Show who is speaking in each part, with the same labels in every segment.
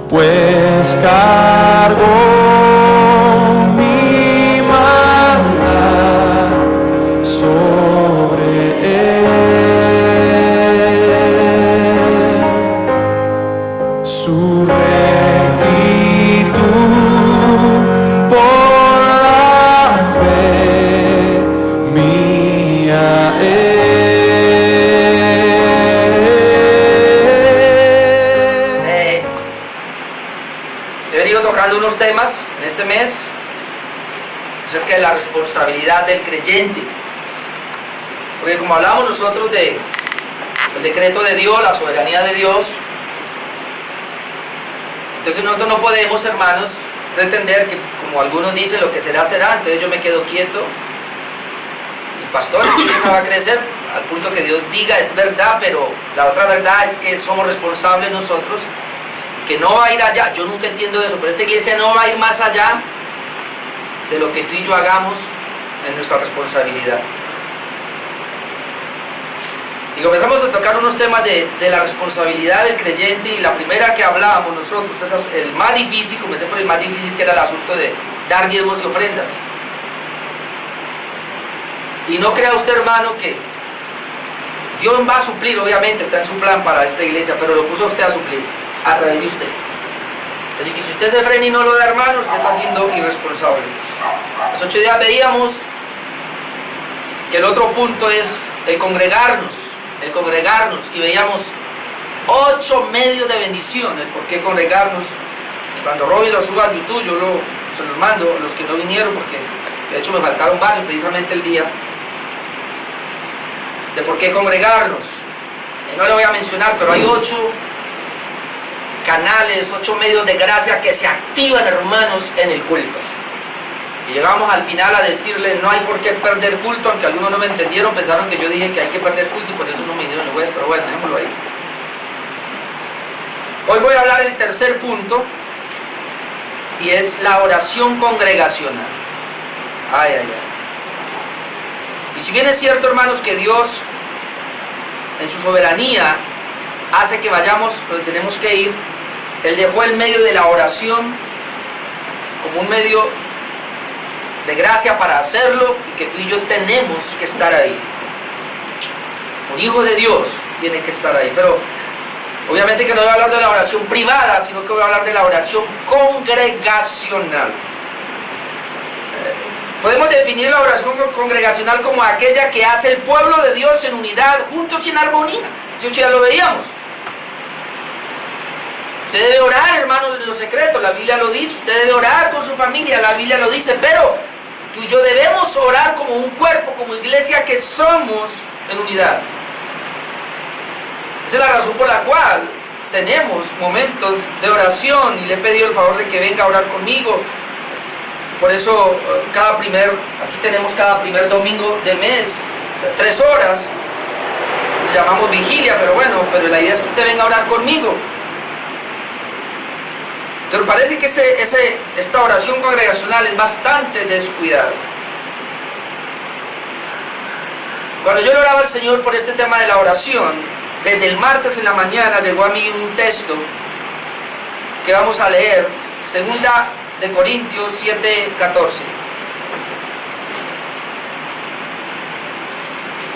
Speaker 1: pues cargó mi maldad sobre él. Su rectitud por la fe mía es.
Speaker 2: He venido tocando unos temas en este mes acerca de la responsabilidad del creyente, porque como hablamos nosotros del decreto de Dios, la soberanía de Dios, entonces nosotros no podemos, hermanos, pretender que, como algunos dicen, lo que será, será, entonces yo me quedo quieto y pastor, esta iglesia va a crecer al punto que Dios diga es verdad, pero la otra verdad es que somos responsables nosotros, que no va a ir allá. Yo nunca entiendo eso, pero esta iglesia no va a ir más allá de lo que tú y yo hagamos en nuestra responsabilidad. Y comenzamos a tocar unos temas de la responsabilidad del creyente, y la primera que hablábamos nosotros, el más difícil, comencé por el más difícil, que era el asunto de dar diezmos y ofrendas. Y no crea usted, hermano, que Dios va a suplir, obviamente está en su plan para esta iglesia, pero lo puso usted a suplir a través de usted. Así que si usted se frena y no lo da, hermano, usted está siendo irresponsable. Hace 8 días veíamos que el otro punto es el congregarnos, y veíamos 8 medios de bendición, el por qué congregarnos. Cuando Robin lo suba a YouTube, yo se los mando a los que no vinieron, porque de hecho me faltaron varios precisamente el día de por qué congregarnos. No le voy a mencionar, pero hay 8 canales, 8 medios de gracia que se activan, hermanos, en el culto. Y llegamos al final a decirle, no hay por qué perder culto, aunque algunos no me entendieron, pensaron que yo dije que hay que perder culto y por eso no me vinieron el jueves, pero bueno, dejémoslo ahí. Hoy voy a hablar del tercer punto, y es la oración congregacional. Ay, ay, ay. Y si bien es cierto, hermanos, que Dios, en su soberanía, hace que vayamos donde tenemos que ir, Él dejó el medio de la oración como un medio de gracia para hacerlo, y que tú y yo tenemos que estar ahí. Un hijo de Dios tiene que estar ahí. Pero obviamente que no voy a hablar de la oración privada, sino que voy a hablar de la oración congregacional. Podemos definir la oración congregacional como aquella que hace el pueblo de Dios en unidad, juntos y en armonía. Eso ya lo veíamos. Usted debe orar, hermanos, en lo secreto, la Biblia lo dice. Usted debe orar con su familia, la Biblia lo dice. Pero tú y yo debemos orar como un cuerpo, como iglesia que somos en unidad. Esa es la razón por la cual tenemos momentos de oración, y le he pedido el favor de que venga a orar conmigo. Por eso aquí tenemos cada primer domingo de mes, 3 horas, llamamos vigilia, pero la idea es que usted venga a orar conmigo. Pero parece que esta oración congregacional es bastante descuidada. Cuando yo le oraba al Señor por este tema de la oración, desde el martes en la mañana llegó a mí un texto que vamos a leer, 2 Corintios 7:14.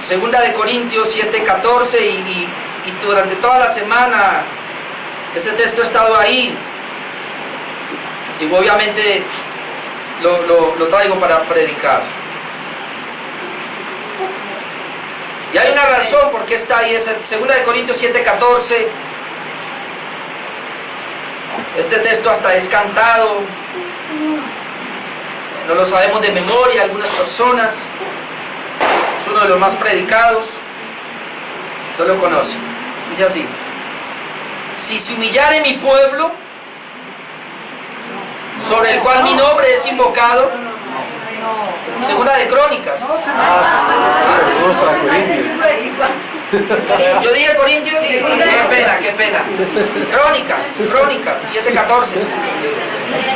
Speaker 2: 2 Corintios 7:14, y durante toda la semana ese texto ha estado ahí, y obviamente lo traigo para predicar. Y hay una razón por qué está ahí, es 2 Corintios 7:14. Este texto hasta es cantado, no lo sabemos de memoria algunas personas, es uno de los más predicados, no lo conocen. Dice así: si se humillare mi pueblo, sobre el cual mi nombre es invocado. 2 Crónicas. Yo dije Corintios, qué pena. Crónicas 7:14.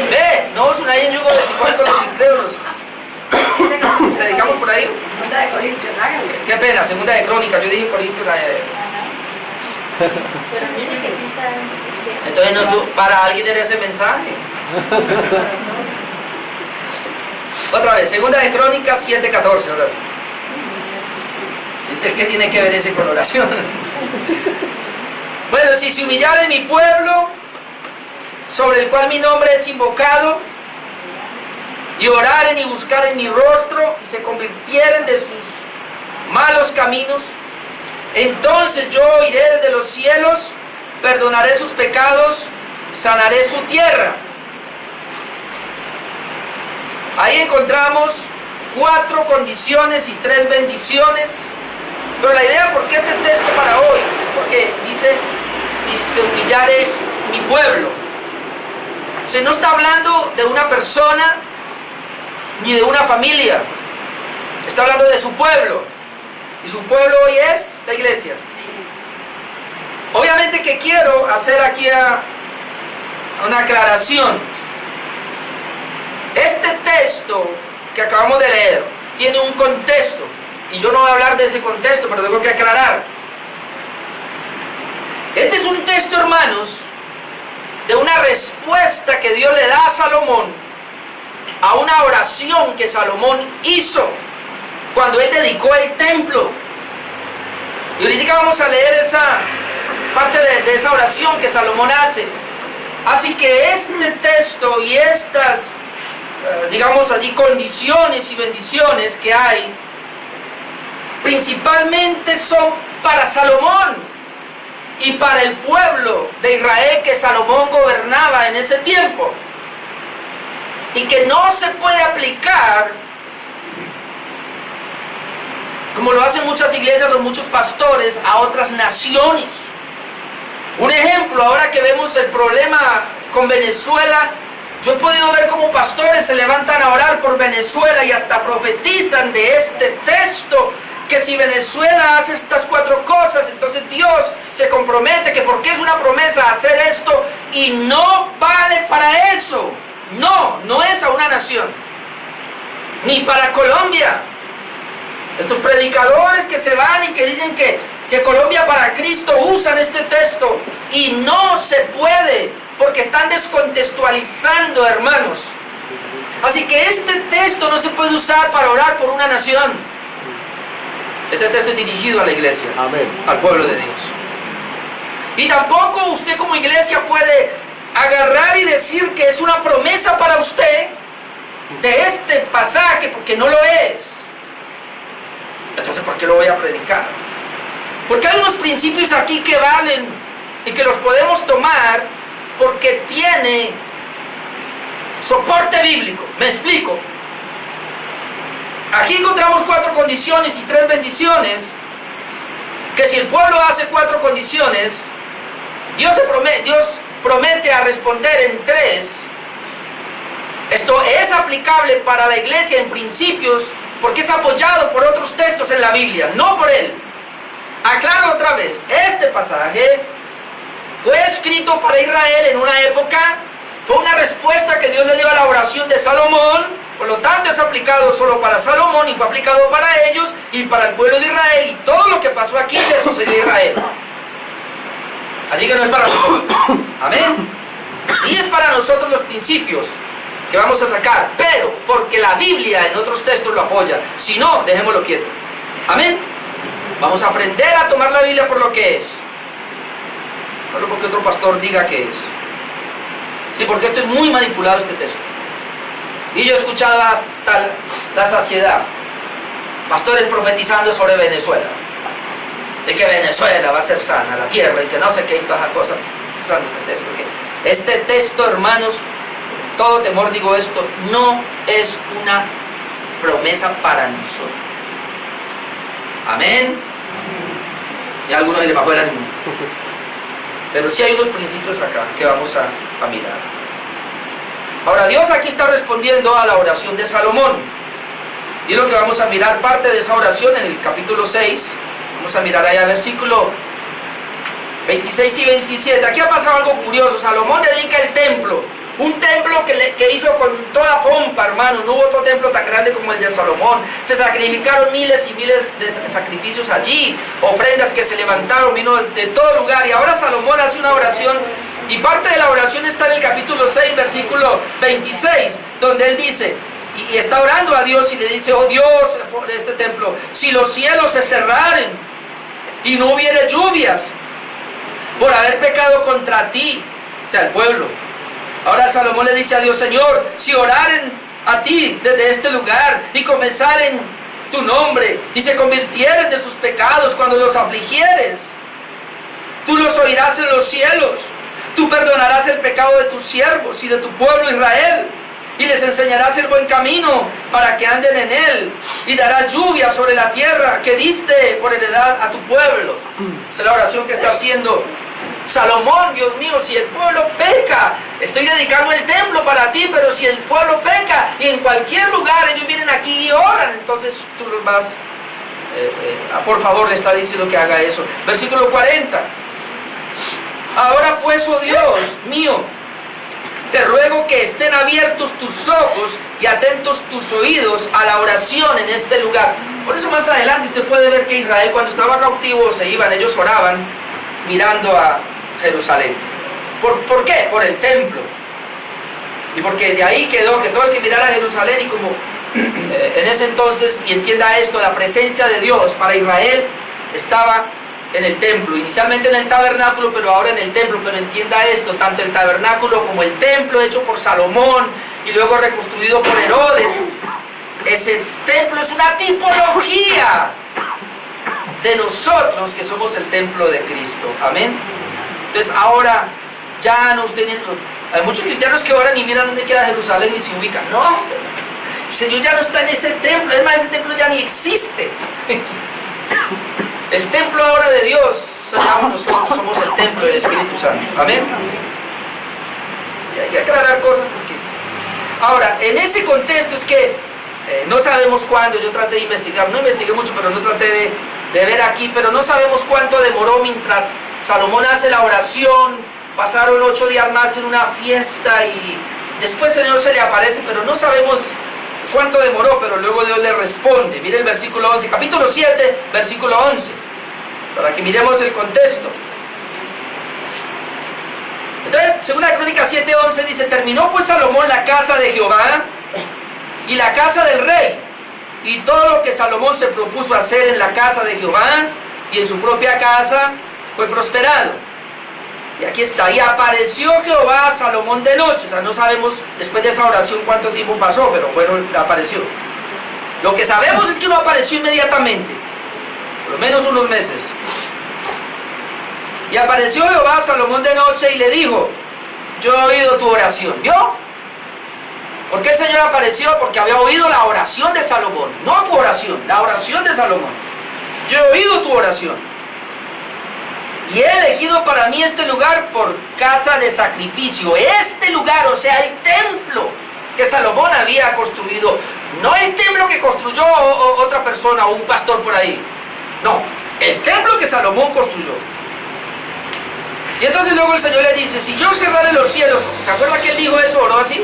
Speaker 2: Ve, no os unáis en yugo desigual con los incrédulos. Predicamos por ahí. Qué pena, 2 Crónicas, yo dije Corintios. Entonces, para alguien era ese mensaje. Otra vez, segunda de Crónicas 7:14, ahora sí. ¿Qué tiene que ver ese con oración? Bueno, si se humillare mi pueblo, sobre el cual mi nombre es invocado, y oraren y buscaren mi rostro, y se convirtieren de sus malos caminos, entonces yo iré desde los cielos, perdonaré sus pecados, sanaré su tierra. Ahí encontramos 4 condiciones y 3 bendiciones. Pero la idea por qué ese texto para hoy es porque dice, si se humillare mi pueblo. O sea, no está hablando de una persona ni de una familia. Está hablando de su pueblo. Y su pueblo hoy es la iglesia. Obviamente que quiero hacer aquí una aclaración. Este texto que acabamos de leer tiene un contexto. Y yo no voy a hablar de ese contexto, pero tengo que aclarar. Este es un texto, hermanos, de una respuesta que Dios le da a Salomón a una oración que Salomón hizo cuando él dedicó el templo. Y ahorita vamos a leer esa parte de esa oración que Salomón hace. Así que este texto y estas, digamos allí, condiciones y bendiciones que hay, principalmente son para Salomón y para el pueblo de Israel que Salomón gobernaba en ese tiempo, y que no se puede aplicar como lo hacen muchas iglesias o muchos pastores a otras naciones. Un ejemplo, ahora que vemos el problema con Venezuela, yo he podido ver cómo pastores se levantan a orar por Venezuela y hasta profetizan de este texto, que si Venezuela hace estas 4 cosas, entonces Dios se compromete, que porque es una promesa hacer esto, y no vale para eso. No es a una nación, ni para Colombia. Estos predicadores que se van y que dicen que Colombia para Cristo usan este texto, y no se puede, porque están descontextualizando, hermanos. Así que este texto no se puede usar para orar por una nación. Este texto es dirigido a la iglesia,
Speaker 3: Amén.
Speaker 2: al pueblo de Dios. Y tampoco usted como iglesia puede agarrar y decir que es una promesa para usted de este pasaje, porque no lo es. Entonces, ¿por qué lo voy a predicar? Porque hay unos principios aquí que valen y que los podemos tomar porque tiene soporte bíblico. ¿Me explico? Aquí encontramos 4 condiciones y 3 bendiciones, que si el pueblo hace 4 condiciones, Dios promete a responder en 3. Esto es aplicable para la iglesia en principios, porque es apoyado por otros textos en la Biblia, no por él. Aclaro otra vez, este pasaje fue escrito para Israel en una época, fue una respuesta que Dios le dio a la oración de Salomón. Por lo tanto es aplicado solo para Salomón y fue aplicado para ellos y para el pueblo de Israel, y todo lo que pasó aquí le sucedió a Israel. Así que no es para nosotros. Amén. Sí es para nosotros los principios que vamos a sacar, pero porque la Biblia en otros textos lo apoya. Si no, dejémoslo quieto. Amén. Vamos a aprender a tomar la Biblia por lo que es, no porque otro pastor diga que es. Sí, porque esto es muy manipulado, este texto. Y yo he escuchado hasta la saciedad pastores profetizando sobre Venezuela, de que Venezuela va a ser sana, la tierra, y que no sé qué, y todas las cosas, usando ese texto. Este texto, hermanos, con todo temor digo esto, no es una promesa para nosotros. Amén. Y a algunos se les bajó el ánimo. Pero sí hay unos principios acá que vamos a mirar. Ahora, Dios aquí está respondiendo a la oración de Salomón. Y es lo que vamos a mirar, parte de esa oración en el capítulo 6. Vamos a mirar allá versículo 26 y 27. Aquí ha pasado algo curioso. Salomón dedica el templo. Un templo que hizo con toda pompa, hermano. No hubo otro templo tan grande como el de Salomón. Se sacrificaron miles y miles de sacrificios allí. Ofrendas que se levantaron, vino de todo lugar. Y ahora Salomón hace una oración Y parte de la oración está en el capítulo 6, versículo 26, donde él dice, y está orando a Dios y le dice: oh Dios, por este templo, si los cielos se cerraren y no hubiere lluvias, por haber pecado contra ti, o sea, el pueblo. Ahora Salomón le dice a Dios: Señor, si oraren a ti desde este lugar y confesaren tu nombre y se convirtieren de sus pecados cuando los afligieres, tú los oirás en los cielos. Tú perdonarás el pecado de tus siervos y de tu pueblo Israel, y les enseñarás el buen camino para que anden en él, y darás lluvia sobre la tierra que diste por heredad a tu pueblo. Esa es la oración que está haciendo Salomón. Dios mío, si el pueblo peca, estoy dedicando el templo para ti, pero si el pueblo peca y en cualquier lugar ellos vienen aquí y oran, entonces tú los vas, por favor, le está diciendo que haga eso. Versículo 40. Ahora pues, oh Dios mío, te ruego que estén abiertos tus ojos y atentos tus oídos a la oración en este lugar. Por eso más adelante usted puede ver que Israel, cuando estaba cautivo, se iban, ellos oraban mirando a Jerusalén. ¿Por qué? Por el templo. Y porque de ahí quedó que todo el que mirara a Jerusalén, y como en ese entonces, y entienda esto, la presencia de Dios para Israel estaba en el templo, inicialmente en el tabernáculo, pero ahora en el templo. Pero entienda esto, tanto el tabernáculo como el templo hecho por Salomón y luego reconstruido por Herodes, ese templo es una tipología de nosotros que somos el templo de Cristo. Amén. Entonces ahora ya no tienen, hay muchos cristianos que oran y miran dónde queda Jerusalén y se ubican. No, el Señor ya no está en ese templo, es más, ese templo ya ni existe. El templo ahora de Dios nosotros somos el templo del Espíritu Santo. Amén. Y hay que aclarar cosas porque ahora, en ese contexto es que no sabemos cuándo. Yo traté de investigar, no investigué mucho, pero no traté de ver aquí, pero no sabemos cuánto demoró mientras Salomón hace la oración. Pasaron 8 días más en una fiesta y después el Señor se le aparece, pero no sabemos cuánto demoró, pero luego Dios le responde. Mire el versículo 11, capítulo 7, versículo 11, para que miremos el contexto. Entonces, según la Crónica 7:11 dice: terminó pues Salomón la casa de Jehová y la casa del rey, y todo lo que Salomón se propuso hacer en la casa de Jehová y en su propia casa fue prosperado. Y aquí está: y apareció Jehová a Salomón de noche. O sea, no sabemos después de esa oración cuánto tiempo pasó, pero bueno, apareció. Lo que sabemos es que no apareció inmediatamente, por lo menos unos meses. Y apareció Jehová a Salomón de noche y le dijo: yo he oído tu oración. ¿Vio? ¿Por qué el Señor apareció? Porque había oído la oración de Salomón, no tu oración, la oración de Salomón. Yo he oído tu oración y he elegido para mí este lugar por casa de sacrificio. Este lugar, o sea, el templo que Salomón había construido, no el templo que construyó otra persona o un pastor por ahí, no, el templo que Salomón construyó. Y entonces luego el Señor le dice: si yo cerrare los cielos, ¿se acuerda que él dijo eso, oró así?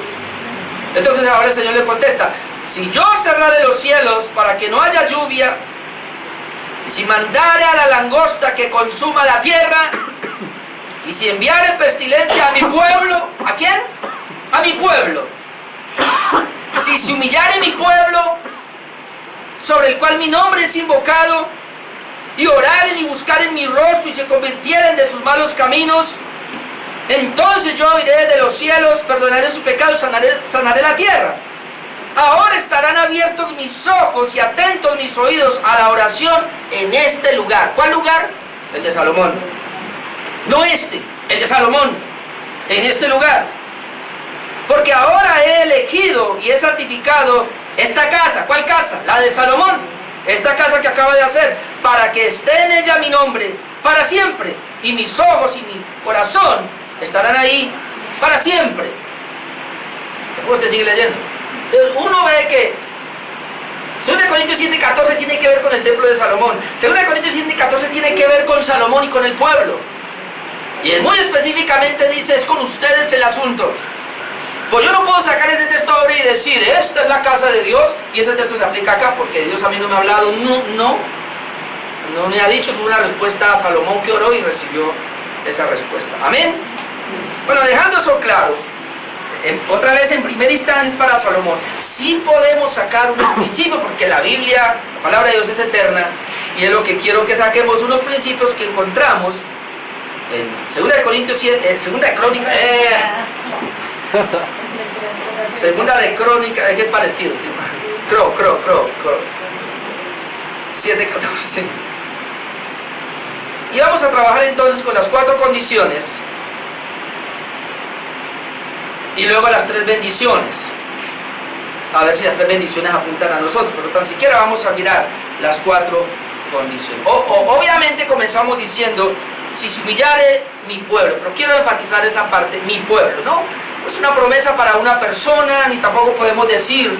Speaker 2: Entonces ahora el Señor le contesta: si yo cerrare los cielos para que no haya lluvia, y si mandare a la langosta que consuma la tierra, y si enviare pestilencia a mi pueblo, ¿a quién? A mi pueblo. Si se humillare mi pueblo, sobre el cual mi nombre es invocado, y oraren y buscaren mi rostro y se convirtieren de sus malos caminos, entonces yo oiré de los cielos, perdonaré sus pecados, sanaré la tierra. Ahora estarán abiertos mis ojos y atentos mis oídos a la oración en este lugar. ¿Cuál lugar? El de Salomón. No este, el de Salomón. En este lugar. Porque ahora he elegido y he santificado esta casa. ¿Cuál casa? La de Salomón. Esta casa que acaba de hacer, para que esté en ella mi nombre para siempre. Y mis ojos y mi corazón estarán ahí para siempre. Después usted sigue leyendo. Entonces uno ve que 2 Corintios 7:14 tiene que ver con el templo de Salomón. 2 Corintios 7:14 tiene que ver con Salomón y con el pueblo. Y él muy específicamente dice: es con ustedes el asunto. Pues yo no puedo sacar ese texto ahora y decir: esta es la casa de Dios y ese texto se aplica acá, porque Dios a mí no me ha hablado. No me ha dicho. Es una respuesta a Salomón que oró y recibió esa respuesta. Amén. Bueno, dejando eso claro, otra vez en primera instancia es para Salomón. Sí podemos sacar unos principios, porque la Biblia, la palabra de Dios es eterna, y es lo que quiero que saquemos, unos principios que encontramos en 2 de Corintios 7, 2 de Crónica, 2 de Crónica, es que es parecido, ¿sí? 7:14. Y vamos a trabajar entonces con las 4 condiciones y luego las 3 bendiciones. A ver si las 3 bendiciones apuntan a nosotros, pero tan siquiera vamos a mirar las 4 condiciones. Obviamente comenzamos diciendo, si se humillare mi pueblo, pero quiero enfatizar esa parte, mi pueblo, ¿no? No es una promesa para una persona, ni tampoco podemos decir,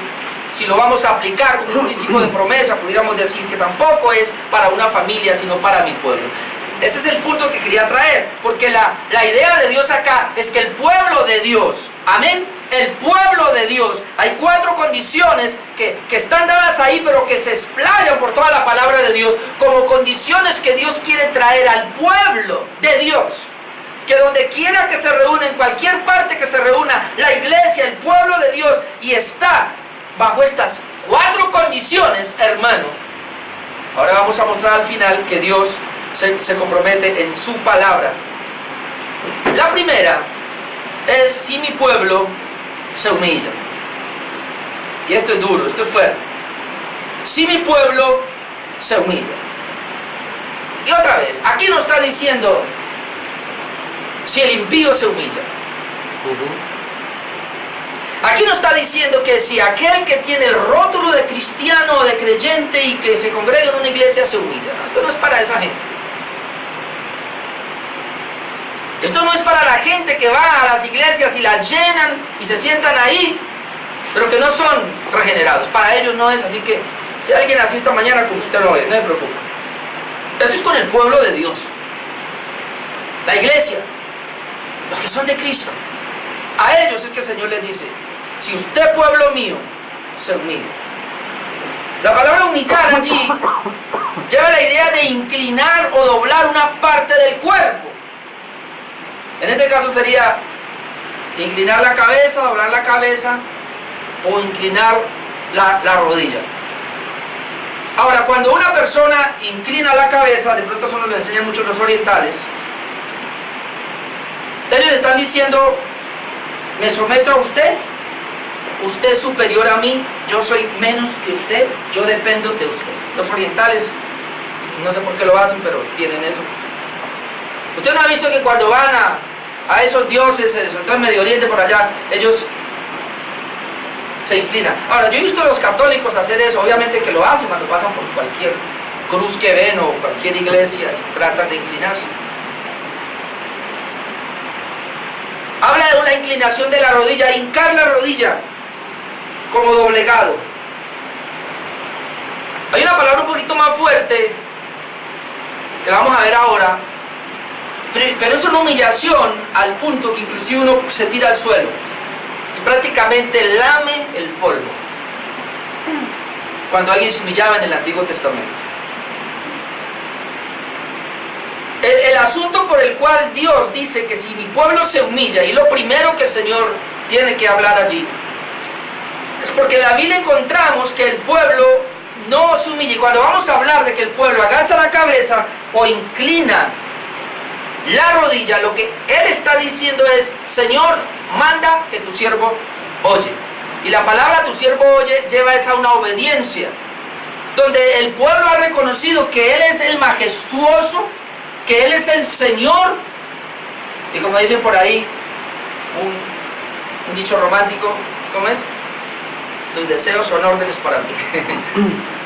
Speaker 2: si lo vamos a aplicar como un principio de promesa, pudiéramos decir que tampoco es para una familia, sino para mi pueblo. Ese es el punto que quería traer, porque la idea de Dios acá es que el pueblo de Dios, amén, el pueblo de Dios, hay 4 condiciones que están dadas ahí, pero que se explayan por toda la palabra de Dios, como condiciones que Dios quiere traer al pueblo de Dios. Que donde quiera que se reúna, en cualquier parte que se reúna, la iglesia, el pueblo de Dios, y está bajo estas 4 condiciones, hermano. Ahora vamos a mostrar al final que Dios se compromete en su palabra. La primera es si mi pueblo se humilla. Y esto es duro, esto es fuerte. Si mi pueblo se humilla. Y otra vez, aquí no está diciendo si el impío se humilla. Aquí no está diciendo que si aquel que tiene el rótulo de cristiano o de creyente y que se congrega en una iglesia se humilla. Esto no es para esa gente. Esto no es para la gente que va a las iglesias y las llenan y se sientan ahí, pero que no son regenerados. Para ellos no es, así que si alguien así esta mañana, con usted no ve, no se preocupe. Esto es con el pueblo de Dios. La iglesia, los que son de Cristo. A ellos es que el Señor les dice, si usted, pueblo mío, se humilla. La palabra humillar allí lleva la idea de inclinar o doblar una parte del cuerpo. En este caso sería inclinar la cabeza, doblar la cabeza o inclinar la rodilla. Ahora, cuando una persona inclina la cabeza, de pronto eso nos lo enseñan muchos los orientales, ellos están diciendo, me someto a usted, usted es superior a mí, yo soy menos que usted, yo dependo de usted. Los orientales, no sé por qué lo hacen, pero tienen eso. Usted no ha visto que cuando van a esos dioses, sobre todo en Medio Oriente, por allá, ellos se inclinan. Ahora, yo he visto a los católicos hacer eso, obviamente que lo hacen cuando pasan por cualquier cruz que ven o cualquier iglesia y tratan de inclinarse. Habla de una inclinación de la rodilla, hincar la rodilla como doblegado. Hay una palabra un poquito más fuerte que la vamos a ver ahora, pero es una humillación al punto que inclusive uno se tira al suelo y prácticamente lame el polvo cuando alguien se humillaba en el Antiguo Testamento. El asunto por el cual Dios dice que si mi pueblo se humilla, y lo primero que el Señor tiene que hablar allí, es porque en la Biblia encontramos que el pueblo no se humilla. Y cuando vamos a hablar de que el pueblo agacha la cabeza o inclina la rodilla, lo que Él está diciendo es, Señor, manda que tu siervo oye. Y la palabra tu siervo oye lleva esa una obediencia, donde el pueblo ha reconocido que Él es el majestuoso, que Él es el Señor, y como dicen por ahí, un dicho romántico, ¿cómo es? Tus deseos son órdenes para mí.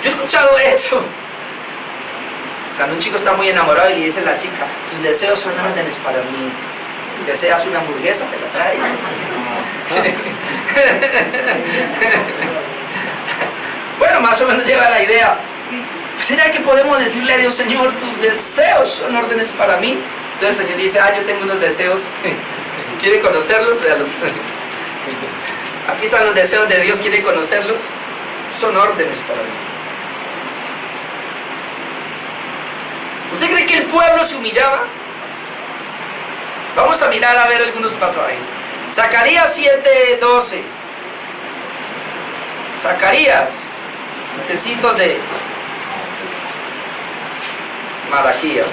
Speaker 2: Yo he escuchado eso. Cuando un chico está muy enamorado y le dice a la chica, tus deseos son órdenes para mí. Deseas una hamburguesa, te la trae. Bueno, más o menos lleva la idea. ¿Será que podemos decirle a Dios, Señor, tus deseos son órdenes para mí? Entonces el Señor dice, yo tengo unos deseos. ¿Quiere conocerlos? Véalos. Aquí están los deseos de Dios, ¿quiere conocerlos? Son órdenes para mí. ¿Usted cree que el pueblo se humillaba? Vamos a mirar a ver algunos pasajes. Zacarías 7:12. Zacarías, necesito de Malaquías.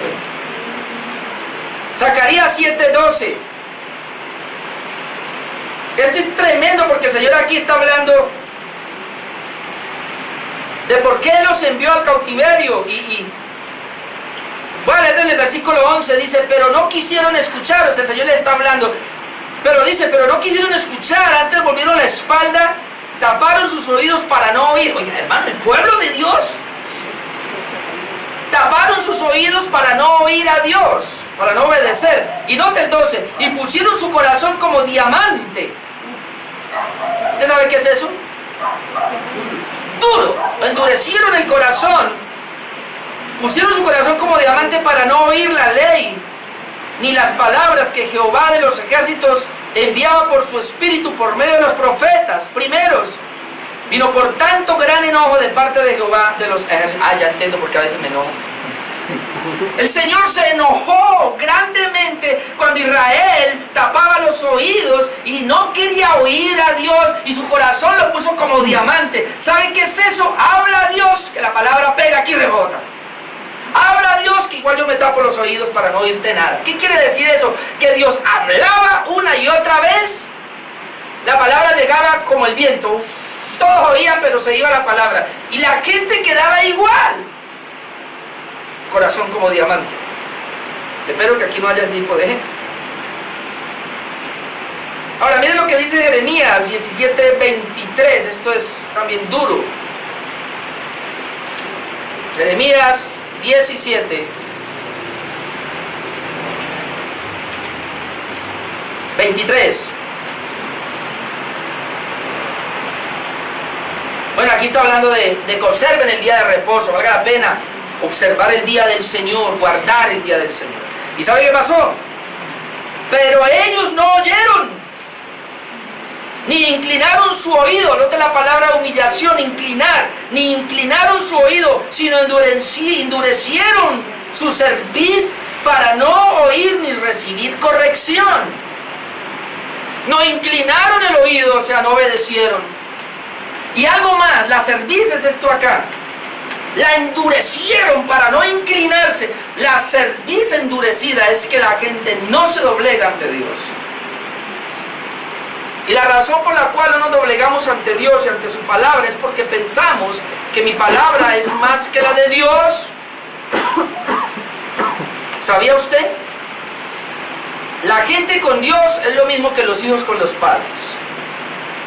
Speaker 2: Zacarías 7:12. Esto es tremendo porque el Señor aquí está hablando de por qué los envió al cautiverio. Voy a leer en el versículo 11, dice, pero no quisieron escuchar. O sea, el Señor le está hablando, pero dice, pero no quisieron escuchar, antes volvieron la espalda, taparon sus oídos para no oír. Oiga, hermano, el pueblo de Dios taparon sus oídos para no oír a Dios, para no obedecer. Y nota el 12, y pusieron su corazón como diamante. ¿Usted sabe qué es eso? Duro. Endurecieron el corazón, pusieron su corazón como diamante para no oír la ley, ni las palabras que Jehová de los ejércitos enviaba por su espíritu por medio de los profetas primeros. Vino por tanto gran enojo de parte de Jehová de los ejércitos. Ya entiendo porque a veces me enojo. El Señor se enojó grandemente cuando Israel tapaba los oídos y no quería oír a Dios, y su corazón lo puso como diamante. ¿Saben qué es eso? Habla a Dios, que la palabra pega aquí y rebota. Habla a Dios, que igual yo me tapo los oídos para no oírte nada. ¿Qué quiere decir eso? Que Dios hablaba una y otra vez, la palabra llegaba como el viento, todos oían pero se iba la palabra y la gente quedaba igual. Corazón como diamante. Espero que aquí no haya ese tipo de gente. Ahora miren lo que dice Jeremías 17:23. Esto es también duro. Jeremías 17, 23. Bueno, aquí está hablando de que observen el día de reposo. Valga la pena observar el día del Señor, guardar el día del Señor. ¿Y sabe qué pasó? Pero ellos no oyeron, ni inclinaron su oído. Note la palabra humillación, inclinar. Ni inclinaron su oído, sino endurecieron su cerviz para no oír ni recibir corrección. No inclinaron el oído, o sea, no obedecieron. Y algo más, la cerviz es esto acá. La endurecieron para no inclinarse. La cerviz endurecida es que la gente no se doblega ante Dios. Y la razón por la cual no nos doblegamos ante Dios y ante su palabra es porque pensamos que mi palabra es más que la de Dios. ¿Sabía usted? La gente con Dios es lo mismo que los hijos con los padres.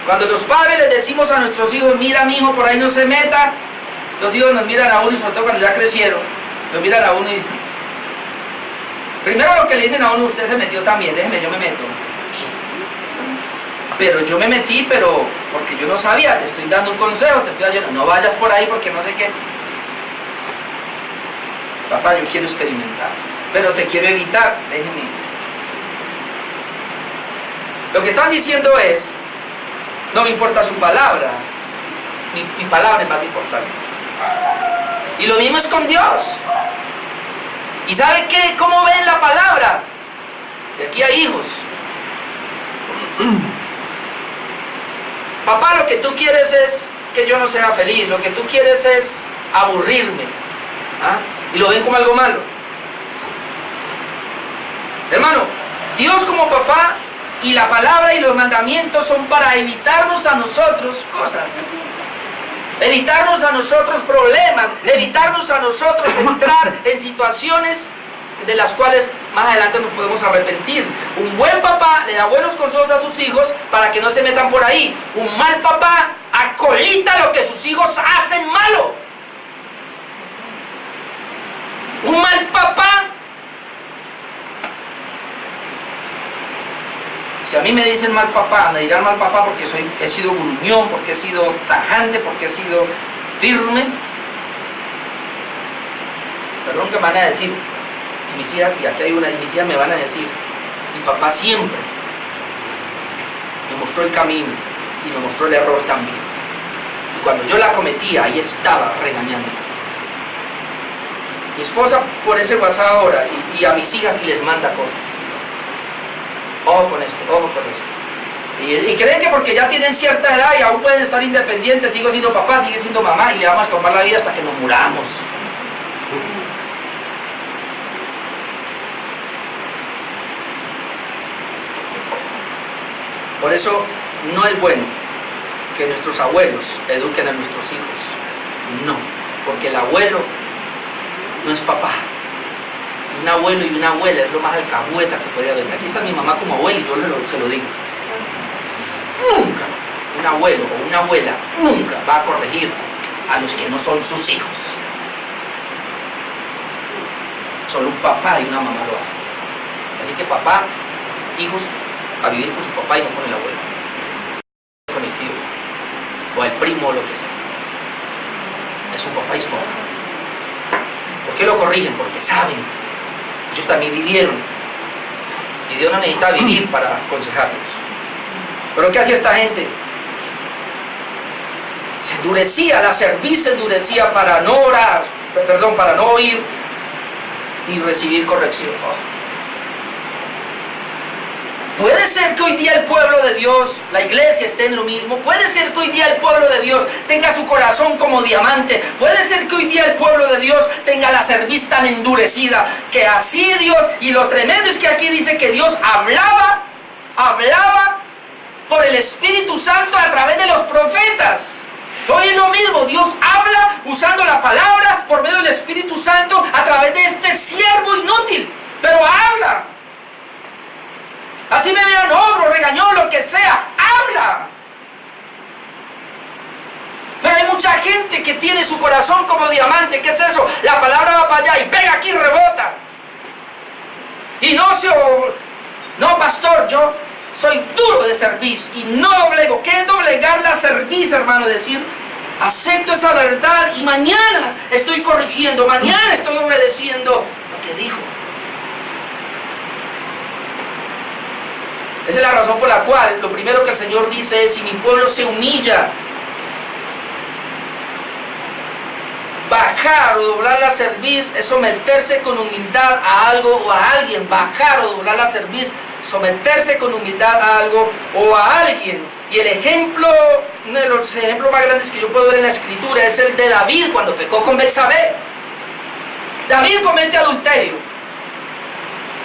Speaker 2: Cuando los padres les decimos a nuestros hijos, mira mi hijo, por ahí no se meta, los hijos nos miran a uno, y sobre todo cuando ya crecieron, nos miran a uno y primero lo que le dicen a uno, usted se metió también, déjeme, yo me meto. Pero yo me metí, pero porque yo no sabía, te estoy dando un consejo, te estoy ayudando, no vayas por ahí porque no sé qué. Papá, yo quiero experimentar, pero te quiero evitar, déjeme. Lo que están diciendo es, no me importa su palabra, mi palabra es más importante. Y lo mismo es con Dios. ¿Y sabe qué? ¿Cómo ven la palabra? De aquí hay hijos. Papá, lo que tú quieres es que yo no sea feliz, lo que tú quieres es aburrirme. ¿Ah? Y lo ven como algo malo. Hermano, Dios como papá y la palabra y los mandamientos son para evitarnos a nosotros cosas. Evitarnos a nosotros problemas, evitarnos a nosotros entrar en situaciones de las cuales más adelante nos podemos arrepentir. Un buen papá le da buenos consejos a sus hijos para que no se metan por ahí. Un mal papá acolita lo que sus hijos hacen malo. Un mal papá, si a mí me dicen mal papá, me dirán mal papá porque he sido gruñón, porque he sido tajante, porque he sido firme. Pero nunca me van a decir, y mis hijas, y aquí hay una, y mis hijas me van a decir, mi papá siempre me mostró el camino y me mostró el error también. Y cuando yo la cometía, ahí estaba regañándome. Mi esposa por ese WhatsApp ahora y a mis hijas y les manda cosas. Ojo con esto, ojo con esto. Y creen que porque ya tienen cierta edad y aún pueden estar independientes, sigo siendo papá, sigue siendo mamá y le vamos a tomar la vida hasta que nos muramos. Por eso no es bueno que nuestros abuelos eduquen a nuestros hijos. No, porque el abuelo no es papá. Un abuelo y una abuela es lo más alcahueta que puede haber. Aquí está mi mamá como abuela y yo se lo digo. Nunca un abuelo o una abuela nunca va a corregir a los que no son sus hijos. Solo un papá y una mamá lo hacen. Así que papá, hijos, a vivir con su papá y no con el abuelo, con el tío o el primo o lo que sea. Es su papá y su mamá. ¿Por qué lo corrigen? Porque saben. Ellos también vivieron y Dios no necesita vivir para aconsejarlos. Pero ¿qué hacía esta gente? Se endurecía, la cerviz se endurecía para no orar, perdón, para no oír ni recibir corrección. Puede ser que hoy día el pueblo de Dios, la iglesia esté en lo mismo. Puede ser que hoy día el pueblo de Dios tenga su corazón como diamante. Puede ser que hoy día el pueblo de Dios tenga la cerviz tan endurecida que así Dios, y lo tremendo es que aquí dice que Dios hablaba por el Espíritu Santo a través de los profetas. Hoy es lo mismo, Dios habla usando la palabra por medio del Espíritu Santo a través de este siervo inútil, pero habla. Así me vean ogro, regañón, lo que sea, habla. Pero hay mucha gente que tiene su corazón como diamante. ¿Qué es eso? La palabra va para allá y pega aquí y rebota. Y no, pastor, yo soy duro de cerviz y no doblego. ¿Qué es doblegar la cerviz, hermano? Decir, acepto esa verdad y mañana estoy corrigiendo, mañana estoy obedeciendo lo que dijo. Esa es la razón por la cual lo primero que el Señor dice es: si mi pueblo se humilla, bajar o doblar la cerviz es someterse con humildad a algo o a alguien. Bajar o doblar la cerviz, someterse con humildad a algo o a alguien. Y el ejemplo, uno de los ejemplos más grandes que yo puedo ver en la Escritura es el de David cuando pecó con Betsabé. David comete adulterio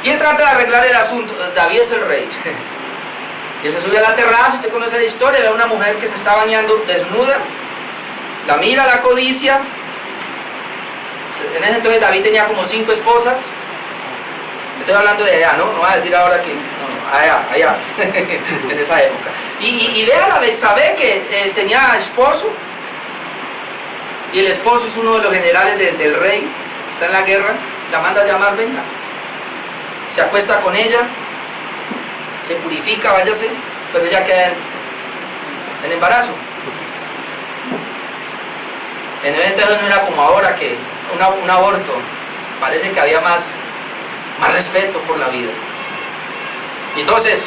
Speaker 2: y él trata de arreglar el asunto. David es el rey. Y él se sube a la terraza, usted conoce la historia, ve a una mujer que se está bañando desnuda, la mira, la codicia. En ese entonces David tenía como 5 esposas. Estoy hablando de allá, ¿no? No voy a decir ahora que... No, allá, en esa época. Y ve a la Betsabé que tenía esposo. Y el esposo es uno de los generales del rey, está en la guerra, la manda a llamar, venga. Se acuesta con ella, se purifica, váyase, pero ella queda en embarazo. En el entonces no era como ahora que un aborto, parece que había más respeto por la vida. Y entonces,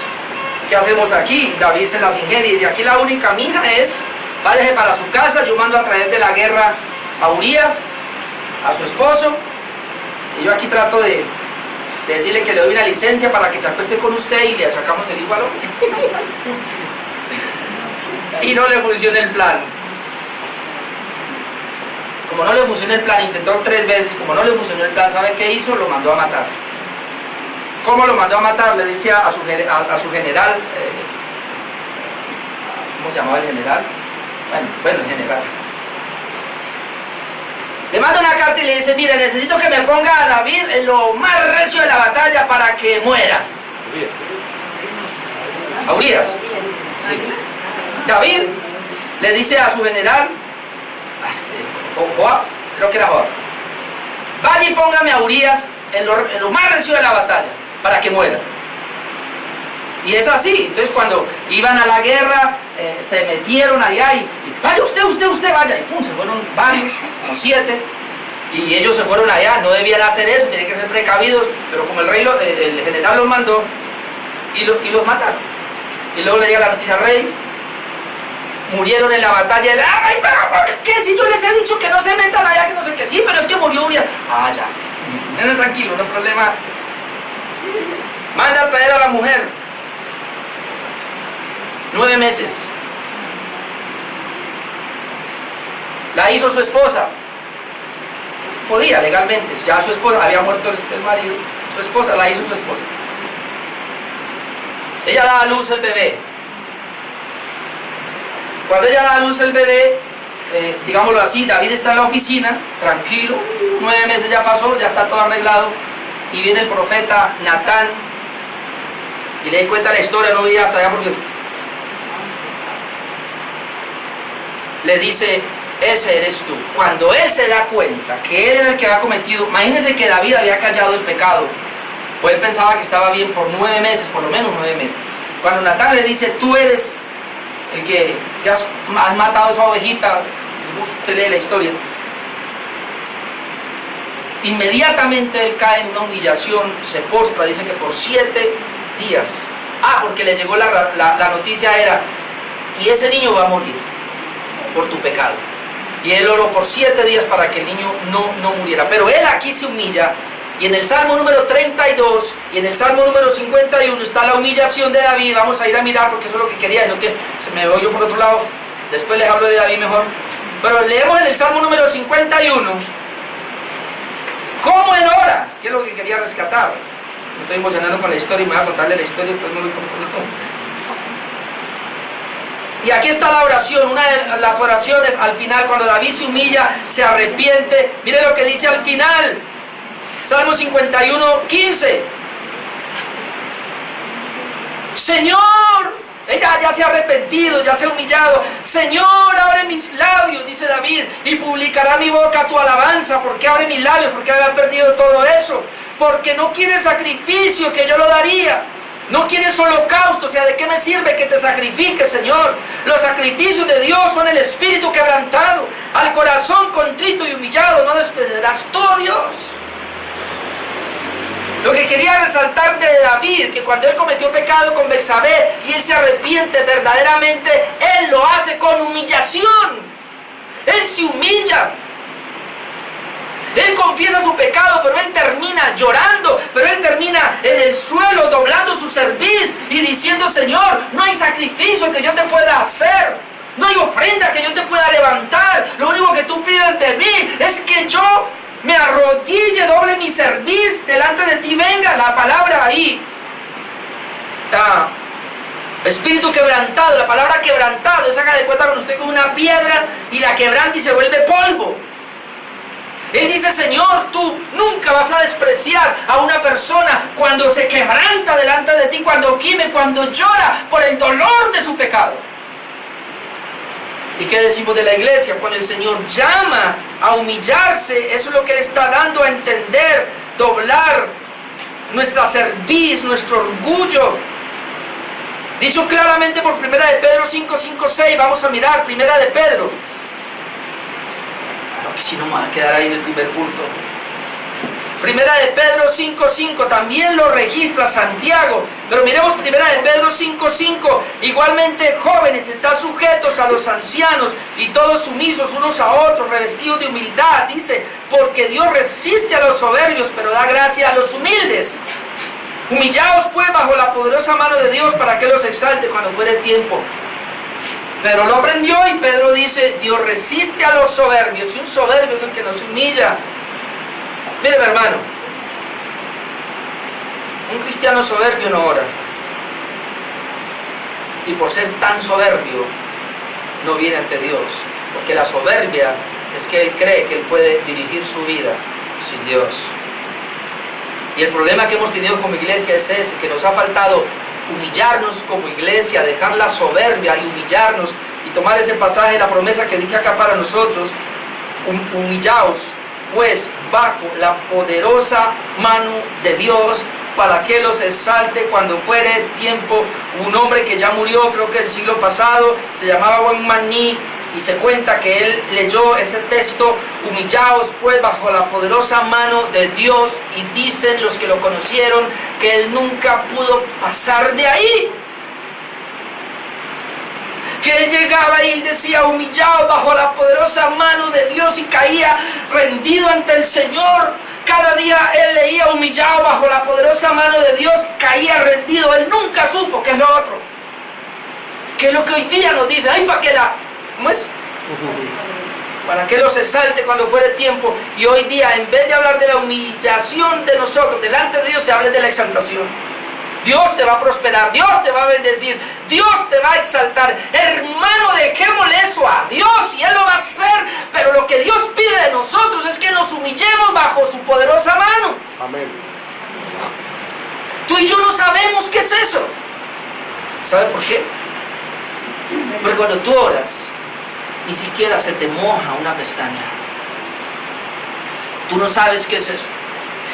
Speaker 2: ¿qué hacemos aquí? David se las ingenia y dice: aquí la única mija es, váyase para su casa, yo mando a traer de la guerra a Urías, a su esposo, y yo aquí trato de decirle que le doy una licencia para que se acueste con usted y le sacamos el hijo al hombre. Y no le funciona el plan. Como no le funcionó el plan, intentó 3 veces, como no le funcionó el plan, ¿sabe qué hizo? Lo mandó a matar. ¿Cómo lo mandó a matar? Le dice a su general, ¿cómo se llamaba el general? Bueno, el general. Le manda una carta y le dice: mire, necesito que me ponga a David en lo más recio de la batalla para que muera. ¿A Urías? Sí. David le dice a su general, Joab, creo que era Joab: vaya y póngame a Urías en lo más recio de la batalla para que muera. Y es así. Entonces cuando iban a la guerra, se metieron allá y vaya usted vaya, y pum, se fueron varios, como 7, y ellos se fueron allá. No debían hacer eso, tenían que ser precavidos, pero como el rey, el general los mandó y los mataron. Y luego le llega la noticia al rey: murieron en la batalla. ¡Ay, pero por qué! Si yo les he dicho que no se metan allá, que no sé qué. Sí, pero es que murió Urias. Ah, ya. Tranquilo, no hay problema. Manda a traer a la mujer. meses. La hizo su esposa. Se podía legalmente, ya su esposa, había muerto el marido, su esposa, la hizo su esposa. Ella da a luz el bebé. Cuando ella da a luz el bebé, digámoslo así, David está en la oficina, tranquilo, 9 meses ya pasó, ya está todo arreglado, y viene el profeta Natán, y le cuenta la historia, no voy hasta allá porque le dice, ese eres tú. Cuando él se da cuenta que él era el que había cometido, imagínense que David había callado el pecado, o él pensaba que estaba bien por 9 meses, por lo menos 9 meses. Cuando Natán le dice, tú eres el que has matado a esa ovejita, usted lee la historia, inmediatamente él cae en una humillación, se postra, dice que por 7 días. Porque le llegó la noticia era, y ese niño va a morir por tu pecado. Y él oró por 7 días para que el niño no muriera. Pero él aquí se humilla. Y en el Salmo número 32 y en el Salmo número 51 está la humillación de David. Vamos a ir a mirar porque eso es lo que quería, no que se me voy yo por otro lado. Después les hablo de David mejor. Pero leemos en el Salmo número 51 cómo él ora, que es lo que quería rescatar. Me estoy emocionando con la historia y me voy a contarle la historia y después me voy por otro lado. Y aquí está la oración, una de las oraciones al final, cuando David se humilla, se arrepiente. Mire lo que dice al final. Salmo 51, 15. Señor, ella ya se ha arrepentido, ya se ha humillado. Señor, abre mis labios, dice David, y publicará mi boca tu alabanza. ¿Por qué abre mis labios? Porque había perdido todo eso. Porque no quiere sacrificio, que yo lo daría. No quieres holocausto, o sea, ¿de qué me sirve que te sacrifiques, Señor? Los sacrificios de Dios son el espíritu quebrantado. Al corazón contrito y humillado no despreciarás tú, Dios. Lo que quería resaltar de David, que cuando él cometió pecado con Betsabé y él se arrepiente verdaderamente, él lo hace con humillación. Él se humilla. Él confiesa su pecado, pero él termina llorando, pero él termina en el suelo doblando su cerviz y diciendo, Señor, no hay sacrificio que yo te pueda hacer, no hay ofrenda que yo te pueda levantar, lo único que tú pides de mí es que yo me arrodille, doble mi cerviz delante de ti. Venga la palabra ahí, espíritu quebrantado. La palabra quebrantado es, haga de cuenta cuando usted con una piedra y la quebranta y se vuelve polvo. Él dice, Señor, tú nunca vas a despreciar a una persona cuando se quebranta delante de ti, cuando gime, cuando llora por el dolor de su pecado. ¿Y qué decimos de la iglesia? Cuando el Señor llama a humillarse, eso es lo que Él está dando a entender, doblar nuestra cerviz, nuestro orgullo. Dicho claramente por 1 de Pedro 5, 5, 6, vamos a mirar 1 de Pedro. Que si no me va a quedar ahí en el primer punto. 1 de Pedro 5:5 también lo registra Santiago, pero miremos 1 de Pedro 5:5. Igualmente, jóvenes, están sujetos a los ancianos y todos sumisos unos a otros, revestidos de humildad. Dice, porque Dios resiste a los soberbios, pero da gracia a los humildes. Humillaos pues bajo la poderosa mano de Dios para que los exalte cuando fuere tiempo. Pedro lo aprendió y Pedro dice, Dios resiste a los soberbios, y un soberbio es el que nos humilla. Mire, mi hermano, un cristiano soberbio no ora. Y por ser tan soberbio, no viene ante Dios. Porque la soberbia es que él cree que él puede dirigir su vida sin Dios. Y el problema que hemos tenido como iglesia es ese, que nos ha faltado humillarnos como iglesia, dejar la soberbia y humillarnos y tomar ese pasaje, la promesa que dice acá para nosotros, humillaos pues bajo la poderosa mano de Dios para que los exalte cuando fuere tiempo. Un hombre que ya murió, creo que el siglo pasado, se llamaba Juan Maní, y se cuenta que él leyó ese texto, humillaos pues bajo la poderosa mano de Dios, y dicen los que lo conocieron que él nunca pudo pasar de ahí. Que él llegaba y él decía, humillaos bajo la poderosa mano de Dios, y caía rendido ante el Señor. Cada día él leía, humillado bajo la poderosa mano de Dios, caía rendido. Él nunca supo que es lo otro. ¿Qué es lo que hoy día nos dice? Ay, ¿para qué ¿cómo es? Para que los exalte cuando fuere tiempo. Y hoy día, en vez de hablar de la humillación de nosotros delante de Dios, se habla de la exaltación. Dios te va a prosperar, Dios te va a bendecir, Dios te va a exaltar. Hermano, dejémosle eso a Dios y Él lo va a hacer. Pero lo que Dios pide de nosotros es que nos humillemos bajo su poderosa mano.
Speaker 1: Amén.
Speaker 2: Tú y yo no sabemos qué es eso. ¿Sabe por qué? Porque cuando tú oras, ni siquiera se te moja una pestaña. Tú no sabes qué es eso.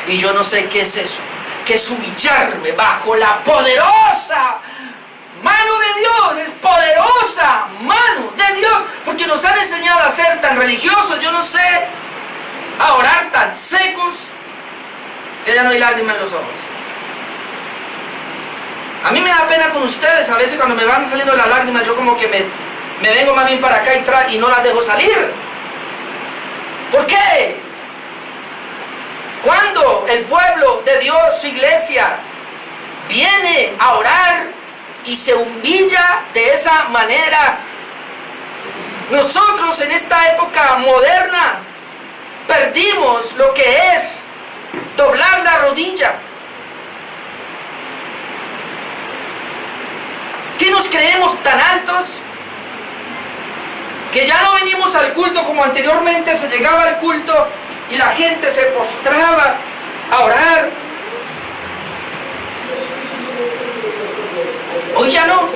Speaker 2: Y yo no sé qué es eso. Que es humillarme bajo la poderosa mano de Dios. Es poderosa mano de Dios. Porque nos han enseñado a ser tan religiosos, yo no sé, a orar tan secos, que ya no hay lágrimas en los ojos. A mí me da pena con ustedes. A veces cuando me van saliendo las lágrimas, yo como que me vengo más bien para acá y no las dejo salir. ¿Por qué? Cuando el pueblo de Dios, su iglesia, viene a orar y se humilla de esa manera, nosotros en esta época moderna perdimos lo que es doblar la rodilla. ¿Qué nos creemos tan altos? Que ya no venimos al culto como anteriormente se llegaba al culto y la gente se postraba a orar. Hoy ya no.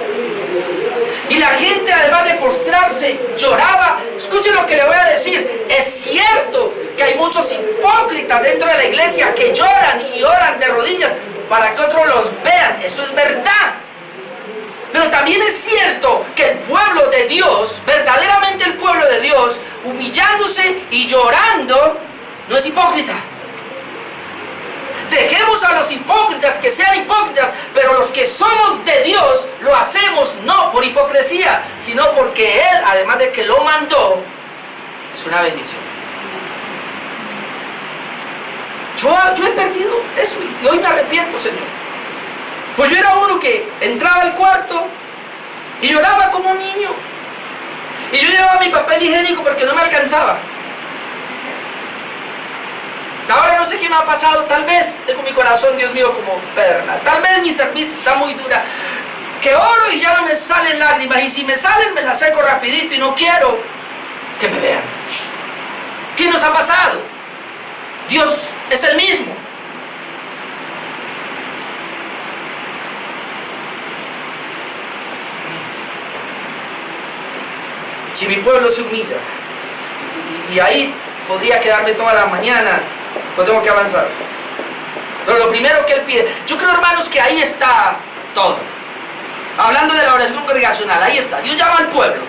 Speaker 2: Y la gente, además de postrarse, lloraba. Escuchen lo que le voy a decir. Es cierto que hay muchos hipócritas dentro de la iglesia que lloran y oran de rodillas para que otros los vean. Eso es verdad. Pero también es cierto que el pueblo de Dios, verdaderamente el pueblo de Dios, humillándose y llorando, no es hipócrita. Dejemos a los hipócritas que sean hipócritas, pero los que somos de Dios lo hacemos no por hipocresía, sino porque Él, además de que lo mandó, es una bendición. Yo he perdido eso y hoy me arrepiento, Señor. Pues yo era uno que entraba al cuarto y lloraba como un niño. Y yo llevaba mi papel higiénico porque no me alcanzaba. Ahora no sé qué me ha pasado. Tal vez tengo mi corazón, Dios mío, como perna. Tal vez mi servicio está muy dura. Que oro y ya no me salen lágrimas. Y si me salen, me las seco rapidito y no quiero que me vean. ¿Qué nos ha pasado? Dios es el mismo. Si mi pueblo se humilla, y ahí podría quedarme toda la mañana, pues tengo que avanzar. Pero lo primero que Él pide, yo creo, hermanos, que ahí está todo. Hablando de la oración congregacional, ahí está. Dios llama al pueblo.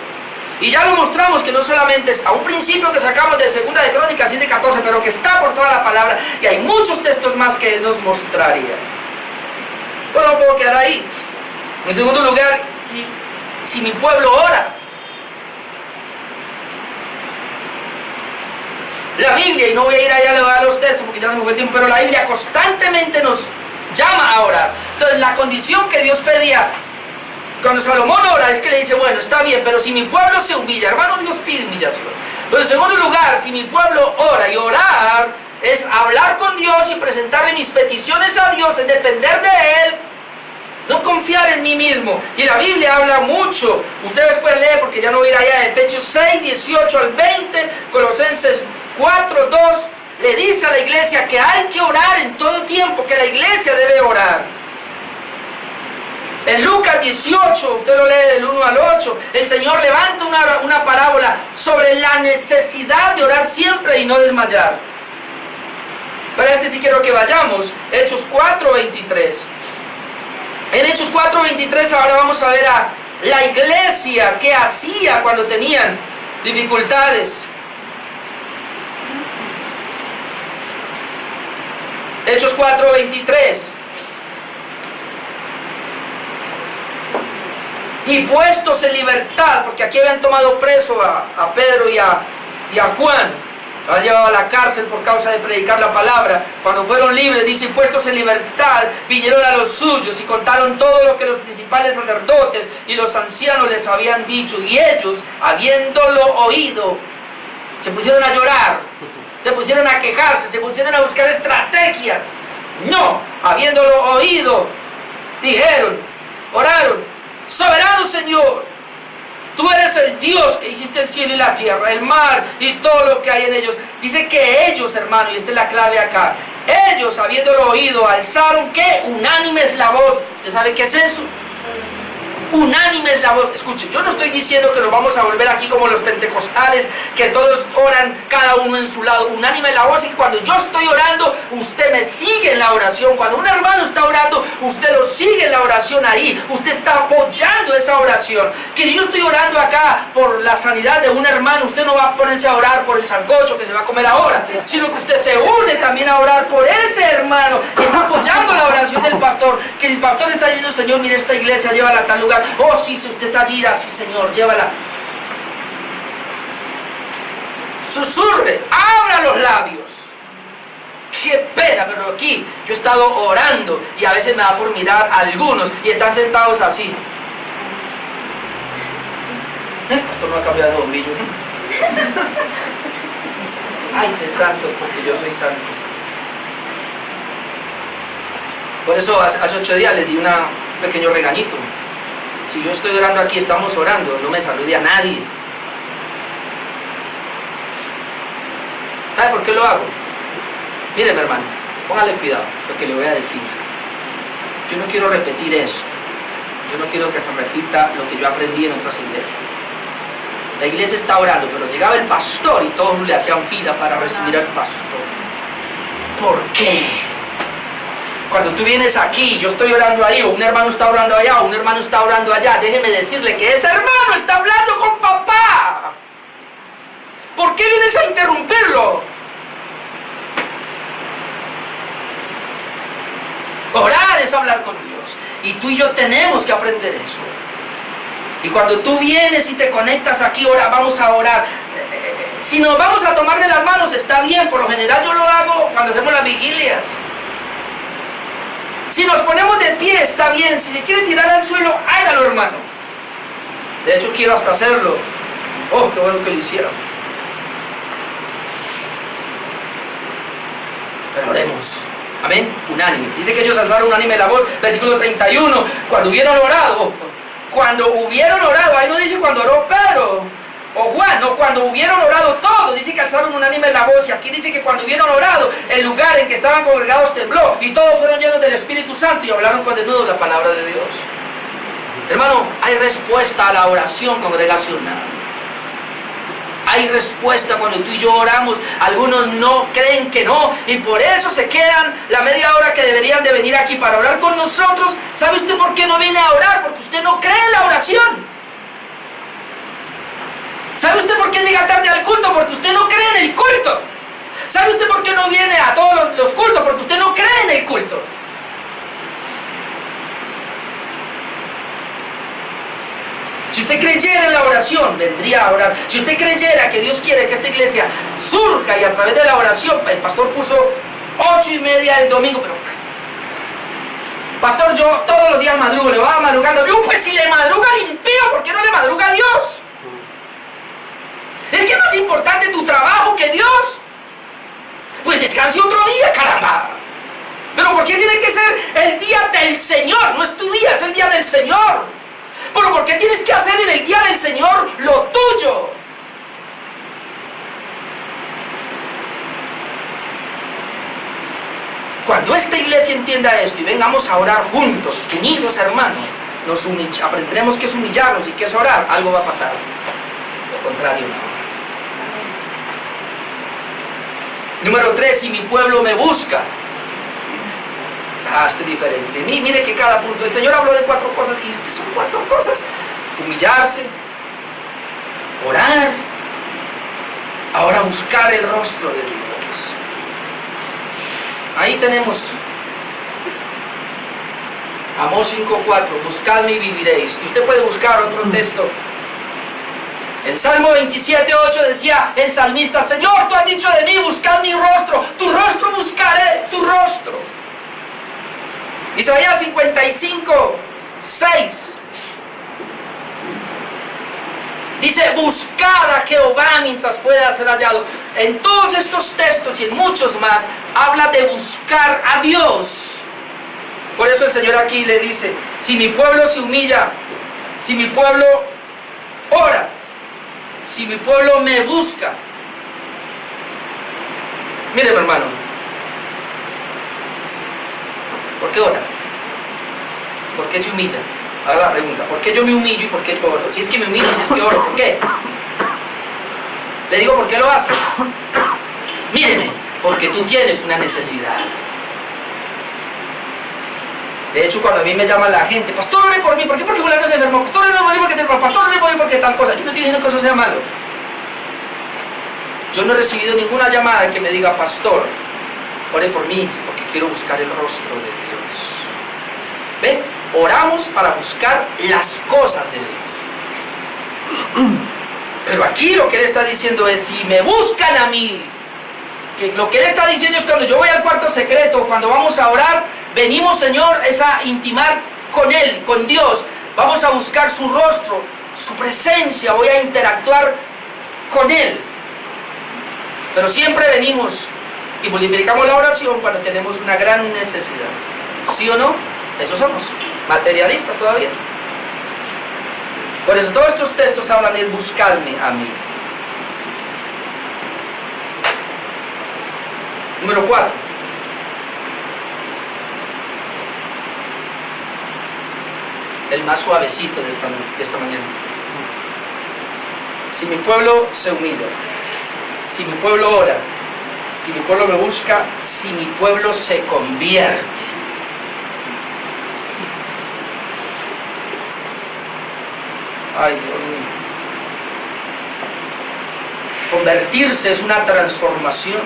Speaker 2: Y ya lo mostramos que no solamente está un principio que sacamos de 2 de Crónicas 7:14, pero que está por toda la palabra. Y hay muchos textos más que Él nos mostraría. Pero no puedo quedar ahí. En segundo lugar, y si mi pueblo ora, la Biblia, y no voy a ir allá a los textos porque ya no me fue el tiempo, pero la Biblia constantemente nos llama a orar. Entonces la condición que Dios pedía cuando Salomón ora es que le dice, bueno, está bien, pero si mi pueblo se humilla, hermano, Dios pide humillación. Pero en segundo lugar, si mi pueblo ora, y orar es hablar con Dios y presentarle mis peticiones a Dios, es depender de Él, no confiar en mí mismo. Y la Biblia habla mucho, ustedes pueden leer porque ya no voy a ir allá, Efesios 6, 18 al 20, Colosenses 4, 2, le dice a la iglesia que hay que orar en todo tiempo, que la iglesia debe orar. En Lucas 18, usted lo lee del 1 al 8, el Señor levanta una parábola sobre la necesidad de orar siempre y no desmayar. Para este sí quiero que vayamos, Hechos 4, 23. En Hechos 4, 23 ahora vamos a ver a la iglesia que hacía cuando tenían dificultades. Hechos 4, 23. Y puestos en libertad, porque aquí habían tomado preso a Pedro y a Juan. Los han llevado a la cárcel por causa de predicar la palabra. Cuando fueron libres, dice, puestos en libertad, vinieron a los suyos y contaron todo lo que los principales sacerdotes y los ancianos les habían dicho. Y ellos, habiéndolo oído, se pusieron a llorar, se pusieron a quejarse, se pusieron a buscar estrategias. No, habiéndolo oído, dijeron, oraron, soberano Señor, tú eres el Dios que hiciste el cielo y la tierra, el mar y todo lo que hay en ellos. Dice que ellos, hermano, y esta es la clave acá, ellos, habiéndolo oído, alzaron, ¿qué? Unánimes la voz. ¿Usted sabe qué es eso? Unánime es la voz. Escuche, yo no estoy diciendo que nos vamos a volver aquí como los pentecostales, que todos oran cada uno en su lado. Unánime es la voz, y cuando yo estoy orando, usted me sigue en la oración. Cuando un hermano está orando, usted lo sigue en la oración ahí. Usted está apoyando esa oración. Que si yo estoy orando acá por la sanidad de un hermano, usted no va a ponerse a orar por el sancocho que se va a comer ahora, sino que usted se une también a orar por ese hermano. Está apoyando la oración del pastor. Que si el pastor está diciendo, Señor, mire esta iglesia, llévala a tal lugar. Oh, sí, si usted está allí, así, Señor, llévala. Susurre, abra los labios. Qué pena, pero aquí yo he estado orando y a veces me da por mirar a algunos y están sentados así. Esto no ha cambiado de bombillo, ¿no? Ay, sé santos, porque yo soy santo. Por eso hace 8 días les di un pequeño regañito. Si yo estoy orando aquí, estamos orando, no me salude a nadie. ¿Sabe por qué lo hago? Mire, mi hermano, póngale cuidado lo que le voy a decir. Yo no quiero repetir eso. Yo no quiero que se repita lo que yo aprendí en otras iglesias. La iglesia está orando, pero llegaba el pastor y todos le hacían fila para recibir al pastor. ¿Por qué? Cuando tú vienes aquí, yo estoy orando ahí, o un hermano está orando allá, o un hermano está orando allá, déjeme decirle que ese hermano está hablando con papá. ¿Por qué vienes a interrumpirlo? Orar es hablar con Dios, y tú y yo tenemos que aprender eso. Y cuando tú vienes y te conectas aquí, ahora vamos a orar. Si nos vamos a tomar de las manos, está bien, por lo general yo lo hago cuando hacemos las vigilias. Si nos ponemos de pie, está bien. Si se quiere tirar al suelo, hágalo, hermano. De hecho, quiero hasta hacerlo. Oh, qué bueno que lo hicieron. Pero oremos. Amén. Unánime. Dice que ellos alzaron unánime la voz. Versículo 31. Cuando hubieron orado. Cuando hubieron orado. Ahí no dice cuando oró Pedro o Juan, no, cuando hubieron orado todos, dice que alzaron unánime la voz, y aquí dice que cuando hubieron orado, el lugar en que estaban congregados tembló, y todos fueron llenos del Espíritu Santo y hablaron con denuedo la palabra de Dios. Hermano, hay respuesta a la oración congregacional. Hay respuesta cuando tú y yo oramos. Algunos no creen que no, y por eso se quedan la media hora que deberían de venir aquí para orar con nosotros. ¿Sabe usted por qué no viene a orar? Porque usted no cree en la oración. ¿Sabe usted por qué llega tarde al culto? Porque usted no cree en el culto. ¿Sabe usted por qué no viene a todos los cultos? Porque usted no cree en el culto. Si usted creyera en la oración, vendría a orar. Si usted creyera que Dios quiere que esta iglesia surja y a través de la oración, el pastor puso 8:30 el domingo, pero pastor, yo todos los días madrugo, le va madrugando. Pues si le madruga al impío, ¿por qué no le madruga a Dios? Es que es más importante tu trabajo que Dios. Pues descanse otro día, caramba. Pero ¿por qué tiene que ser el día del Señor? No es tu día, es el día del Señor. Pero ¿por qué tienes que hacer en el día del Señor lo tuyo? Cuando esta iglesia entienda esto y vengamos a orar juntos, unidos, hermanos, aprenderemos qué es humillarnos y qué es orar, algo va a pasar. Lo contrario, no. Número 3, si mi pueblo me busca. Esto es diferente. Mire que cada punto, el Señor habló de 4 cosas, y son 4 cosas. Humillarse, orar, ahora buscar el rostro de Dios. Ahí tenemos Amós 5:4, buscadme y viviréis. Y usted puede buscar otro texto El Salmo 27:8 decía el salmista: Señor, tú has dicho de mí, buscad mi rostro, tu rostro buscaré, tu rostro. Isaías 55:6 dice: buscad a Jehová mientras pueda ser hallado. En todos estos textos y en muchos más habla de buscar a Dios. Por eso el Señor aquí le dice: si mi pueblo se humilla, si mi pueblo ora, si mi pueblo me busca. Mire, mi hermano, ¿por qué ora? ¿Por qué se humilla? Haga la pregunta: ¿por qué yo me humillo y por qué yo oro? Si es que me humillo, si es que oro, ¿por qué? Le digo: ¿por qué lo haces? Míreme, porque tú tienes una necesidad. De hecho, cuando a mí me llama la gente: pastor, ore por mí. ¿Por qué? Porque fulano se enfermó. Pastor, ore por mí porque te enfermó. Pastor, ore por mí porque tal cosa. Yo no estoy diciendo que eso sea malo. Yo no he recibido ninguna llamada que me diga: pastor, ore por mí porque quiero buscar el rostro de Dios. ¿Ve? Oramos para buscar las cosas de Dios. Pero aquí lo que Él está diciendo es: si me buscan a mí, que lo que Él está diciendo es cuando yo voy al cuarto secreto, cuando vamos a orar, venimos, Señor, es a intimar con Él, con Dios. Vamos a buscar su rostro, su presencia, voy a interactuar con Él. Pero siempre venimos y multiplicamos la oración cuando tenemos una gran necesidad. ¿Sí o no? Eso somos, materialistas todavía. Por eso todos estos textos hablan de buscarme a mí. Número 4. El más suavecito de esta mañana. Si mi pueblo se humilla, si mi pueblo ora, si mi pueblo me busca, si mi pueblo se convierte. Ay, Dios mío. Convertirse es una transformación.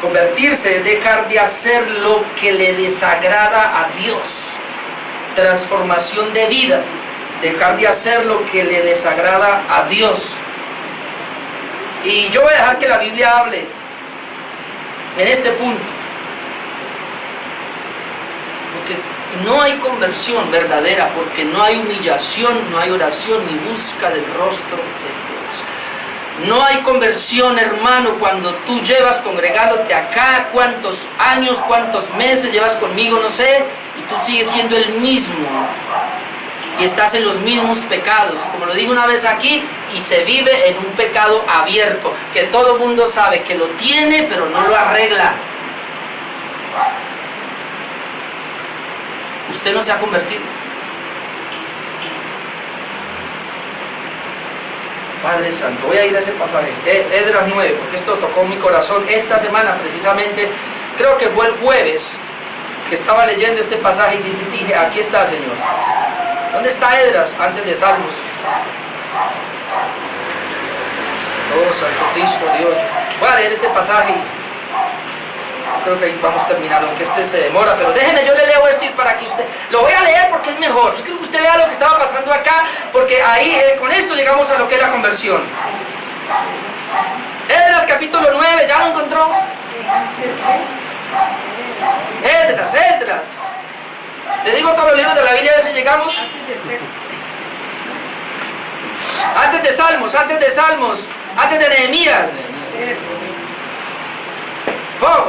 Speaker 2: Convertirse es dejar de hacer lo que le desagrada a Dios. Transformación de vida. Dejar de hacer lo que le desagrada a Dios. Y yo voy a dejar que la Biblia hable en este punto. Porque no hay conversión verdadera, porque no hay humillación, no hay oración ni busca del rostro de Dios. No hay conversión, hermano, cuando tú llevas congregándote acá, cuántos años, cuántos meses llevas conmigo, no sé, y tú sigues siendo el mismo. Y estás en los mismos pecados, como lo digo una vez aquí, y se vive en un pecado abierto, que todo el mundo sabe que lo tiene, pero no lo arregla. Usted no se ha convertido. Padre Santo, voy a ir a ese pasaje, Esdras 9, porque esto tocó mi corazón esta semana precisamente. Creo que fue el jueves que estaba leyendo este pasaje y dije: aquí está, Señor. ¿Dónde está Esdras antes de Salmos? Oh, Santo Cristo, Dios. Voy a leer este pasaje y creo que ahí vamos a terminar, aunque este se demora, pero déjeme, yo le leo esto para que usted... Lo voy a leer porque es mejor. Yo quiero que usted vea lo que estaba pasando acá, porque ahí con esto llegamos a lo que es la conversión. Esdras capítulo 9, ¿ya lo encontró? Esdras. Le digo todos los libros de la Biblia a ver si llegamos. Antes de Salmos, antes de Nehemías.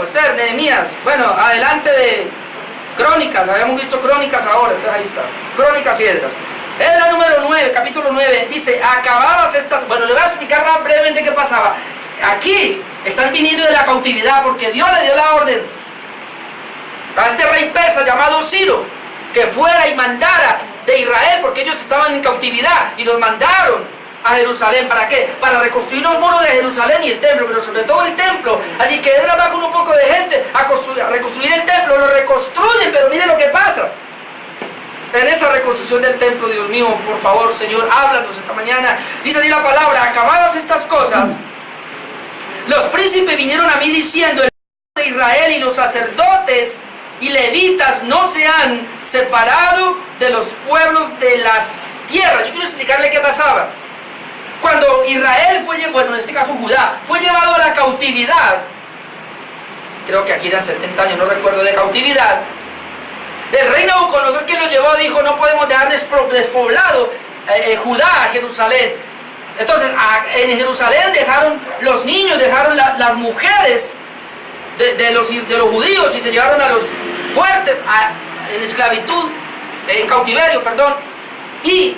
Speaker 2: Esther, Nehemías. Bueno, adelante de Crónicas. Habíamos visto Crónicas ahora, entonces ahí está. Crónicas y Esdras. Esdras número 9, capítulo 9, dice: acabadas estas... Bueno, le voy a explicar brevemente qué pasaba. Aquí están viniendo de la cautividad porque Dios le dio la orden a este rey persa llamado Ciro que fuera y mandara de Israel, porque ellos estaban en cautividad, y los mandaron a Jerusalén. ¿Para qué? Para reconstruir los muros de Jerusalén y el templo, pero sobre todo el templo. Así que Esdras va con un poco de gente a reconstruir el templo. Lo reconstruyen, pero miren lo que pasa en esa reconstrucción del templo. Dios mío, por favor, Señor, háblanos esta mañana. Dice así la palabra: acabadas estas cosas, los príncipes vinieron a mí diciendo: el pueblo de Israel y los sacerdotes y levitas no se han separado de los pueblos de las tierras. Yo quiero explicarle qué pasaba. Cuando Israel en este caso Judá, fue llevado a la cautividad, creo que aquí eran 70 años, no recuerdo, de cautividad, el rey Nabucodonosor que lo llevó dijo: no podemos dejar despoblado Judá, Jerusalén. Entonces en Jerusalén dejaron los niños, dejaron las mujeres de los judíos y se llevaron a los fuertes en esclavitud, en cautiverio, perdón. Y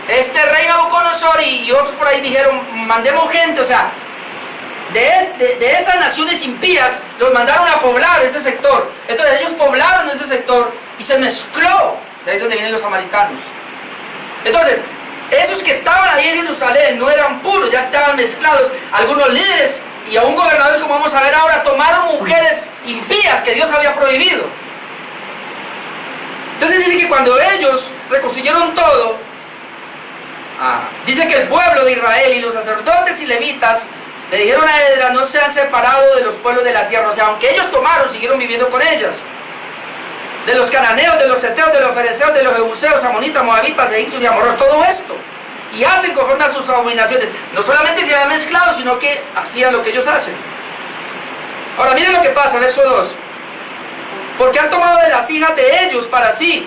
Speaker 2: este rey Nabucodonosor y otros por ahí dijeron: mandemos gente, o sea, de esas naciones impías los mandaron a poblar ese sector. Entonces ellos poblaron ese sector y se mezcló, de ahí donde vienen los samaritanos. Entonces esos que estaban ahí en Jerusalén no eran puros, ya estaban mezclados. Algunos líderes y aún gobernadores, como vamos a ver ahora, tomaron mujeres impías que Dios había prohibido. Entonces dice que cuando ellos reconstruyeron todo, dice que el pueblo de Israel y los sacerdotes y levitas le dijeron a Esdras: no se han separado de los pueblos de la tierra. O sea, aunque ellos tomaron, siguieron viviendo con ellas. De los cananeos, de los heteos, de los fereceos, de los jebuseos, amonitas, moabitas, egipcios y amorreos, todo esto. Y hacen conforme a sus abominaciones. No solamente se habían mezclado, sino que hacían lo que ellos hacen. Ahora miren lo que pasa, verso 2. Porque han tomado de las hijas de ellos para sí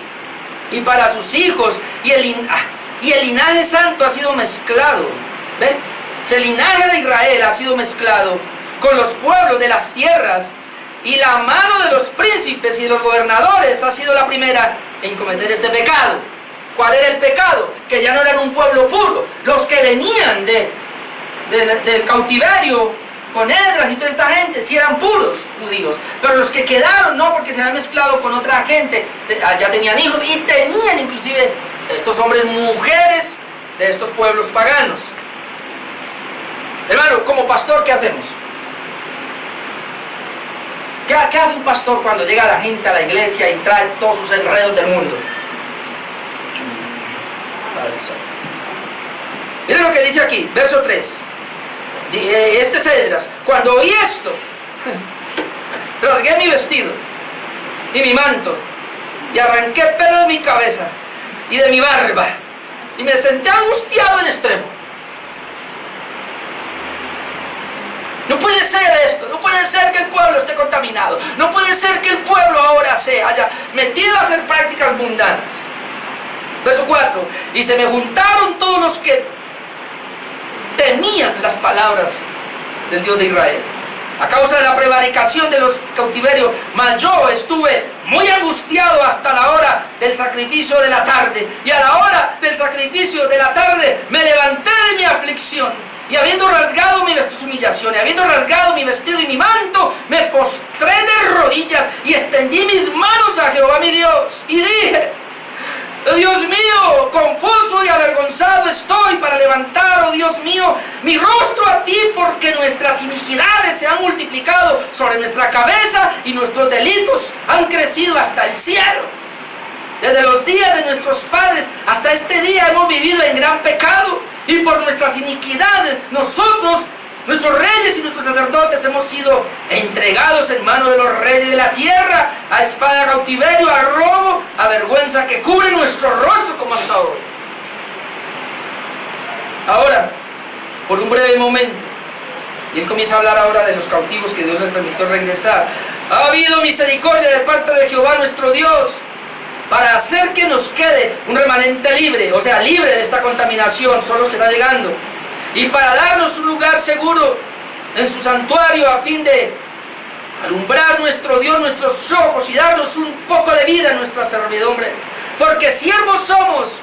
Speaker 2: y para sus hijos, y el linaje santo ha sido mezclado. ¿Ven? El linaje de Israel ha sido mezclado con los pueblos de las tierras, y la mano de los príncipes y de los gobernadores ha sido la primera en cometer este pecado. ¿Cuál era el pecado? Que ya no eran un pueblo puro. Los que venían del cautiverio con Esdras y toda esta gente sí eran puros judíos, pero los que quedaron no, porque se habían mezclado con otra gente, ya tenían hijos y tenían inclusive estos hombres mujeres de estos pueblos paganos. Hermano, como pastor, ¿qué hacemos? ¿Qué hace un pastor cuando llega la gente a la iglesia y trae todos sus enredos del mundo? Miren lo que dice aquí, verso 3. Este es Esdras: cuando oí esto, rasgué mi vestido y mi manto, y arranqué pelo de mi cabeza y de mi barba, y me senté angustiado en extremo. No puede ser esto, no puede ser que el pueblo esté contaminado, no puede ser que el pueblo ahora se haya metido a hacer prácticas mundanas. Verso 4: y se me juntaron todos los que tenían las palabras del Dios de Israel, a causa de la prevaricación de los cautiverios, mas yo estuve muy angustiado hasta la hora del sacrificio de la tarde, y a la hora del sacrificio de la tarde me levanté de mi aflicción, y habiendo rasgado su humillación, y habiendo rasgado mi vestido y mi manto, me postré de rodillas y extendí mis manos a Jehová mi Dios, y dije: Dios mío, confuso y avergonzado estoy para levantar, oh Dios mío, mi rostro a ti, porque nuestras iniquidades se han multiplicado sobre nuestra cabeza y nuestros delitos han crecido hasta el cielo. Desde los días de nuestros padres hasta este día hemos vivido en gran pecado, y por nuestras iniquidades nosotros, nuestros reyes y nuestros sacerdotes, hemos sido entregados en manos de los reyes de la tierra, a espada, a cautiverio, a robo, a vergüenza que cubre nuestro rostro como hasta hoy. Ahora, por un breve momento, y él comienza a hablar ahora de los cautivos que Dios les permitió regresar. Ha habido misericordia de parte de Jehová nuestro Dios, para hacer que nos quede un remanente libre, o sea, libre de esta contaminación, son los que están llegando, y para darnos un lugar seguro en su santuario, a fin de alumbrar nuestro Dios nuestros ojos y darnos un poco de vida en nuestra servidumbre, porque siervos somos,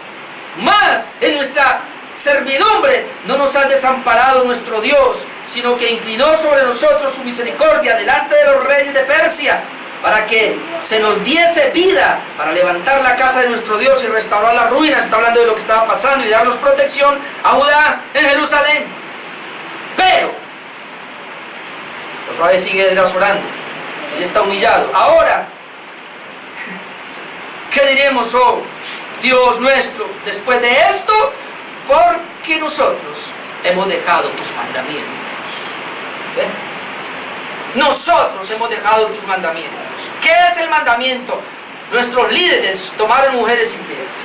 Speaker 2: mas en nuestra servidumbre no nos ha desamparado nuestro Dios, sino que inclinó sobre nosotros su misericordia delante de los reyes de Persia, para que se nos diese vida para levantar la casa de nuestro Dios y restaurar las ruinas. Está hablando de lo que estaba pasando, y darnos protección a Judá en Jerusalén. Pero otra vez sigue Esdras orando, él está humillado. Ahora, ¿qué diremos, oh Dios nuestro, después de esto? Porque nosotros hemos dejado tus mandamientos. ¿Ven? Nosotros hemos dejado tus mandamientos. ¿Qué es el mandamiento? Nuestros líderes tomaron mujeres impías.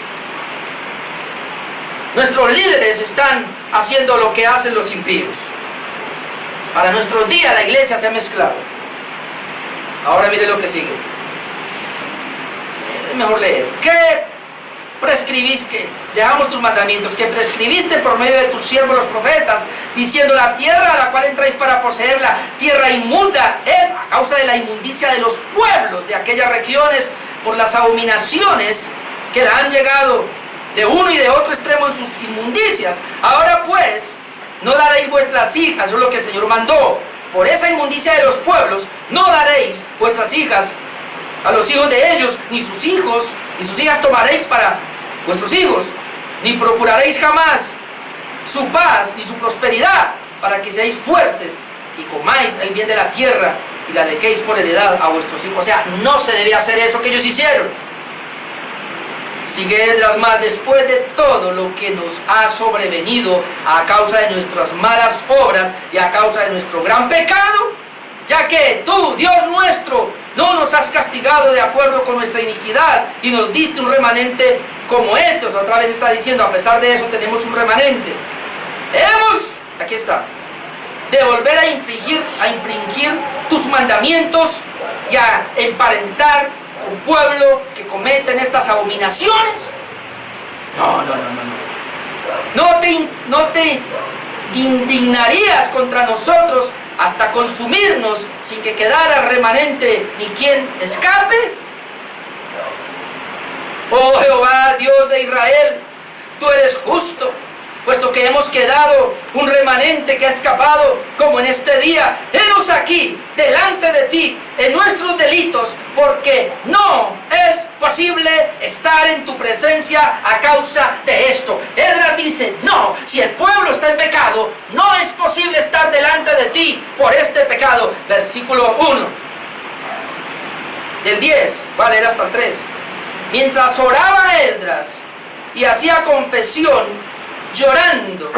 Speaker 2: Nuestros líderes están haciendo lo que hacen los impíos. Para nuestros días la iglesia se ha mezclado. Ahora mire lo que sigue. Es mejor leer. ¿Qué prescribiste? Dejamos tus mandamientos que prescribiste por medio de tus siervos los profetas, diciendo: la tierra a la cual entráis para poseerla, tierra inmunda es, a causa de la inmundicia de los pueblos de aquellas regiones, por las abominaciones que la han llegado de uno y de otro extremo en sus inmundicias. Ahora pues, no daréis vuestras hijas, eso es lo que el Señor mandó. Por esa inmundicia de los pueblos, no daréis vuestras hijas a los hijos de ellos, ni sus hijos, ni sus hijas tomaréis para vuestros hijos, ni procuraréis jamás su paz y su prosperidad, para que seáis fuertes y comáis el bien de la tierra y la dequéis por heredad a vuestros hijos. O sea, no se debe hacer eso que ellos hicieron. Sigue Esdras más: después de todo lo que nos ha sobrevenido a causa de nuestras malas obras y a causa de nuestro gran pecado, ya que tú, Dios nuestro, no nos has castigado de acuerdo con nuestra iniquidad y nos diste un remanente como este. O sea, otra vez está diciendo, a pesar de eso tenemos un remanente. Aquí está, de volver a infringir tus mandamientos y a emparentar con pueblo que cometen estas abominaciones. No te indignarías contra nosotros hasta consumirnos sin que quedara remanente ni quien escape. Oh Jehová, Dios de Israel, tú eres justo, puesto que hemos quedado un remanente que ha escapado, como en este día. Henos aquí, delante de ti, en nuestros delitos, porque no es posible estar en tu presencia a causa de esto. Esdras dice: no, si el pueblo está en pecado, no es posible estar delante de ti por este pecado. Versículo 1 del 10, va a leer hasta el 3. Mientras oraba Esdras y hacía confesión, llorando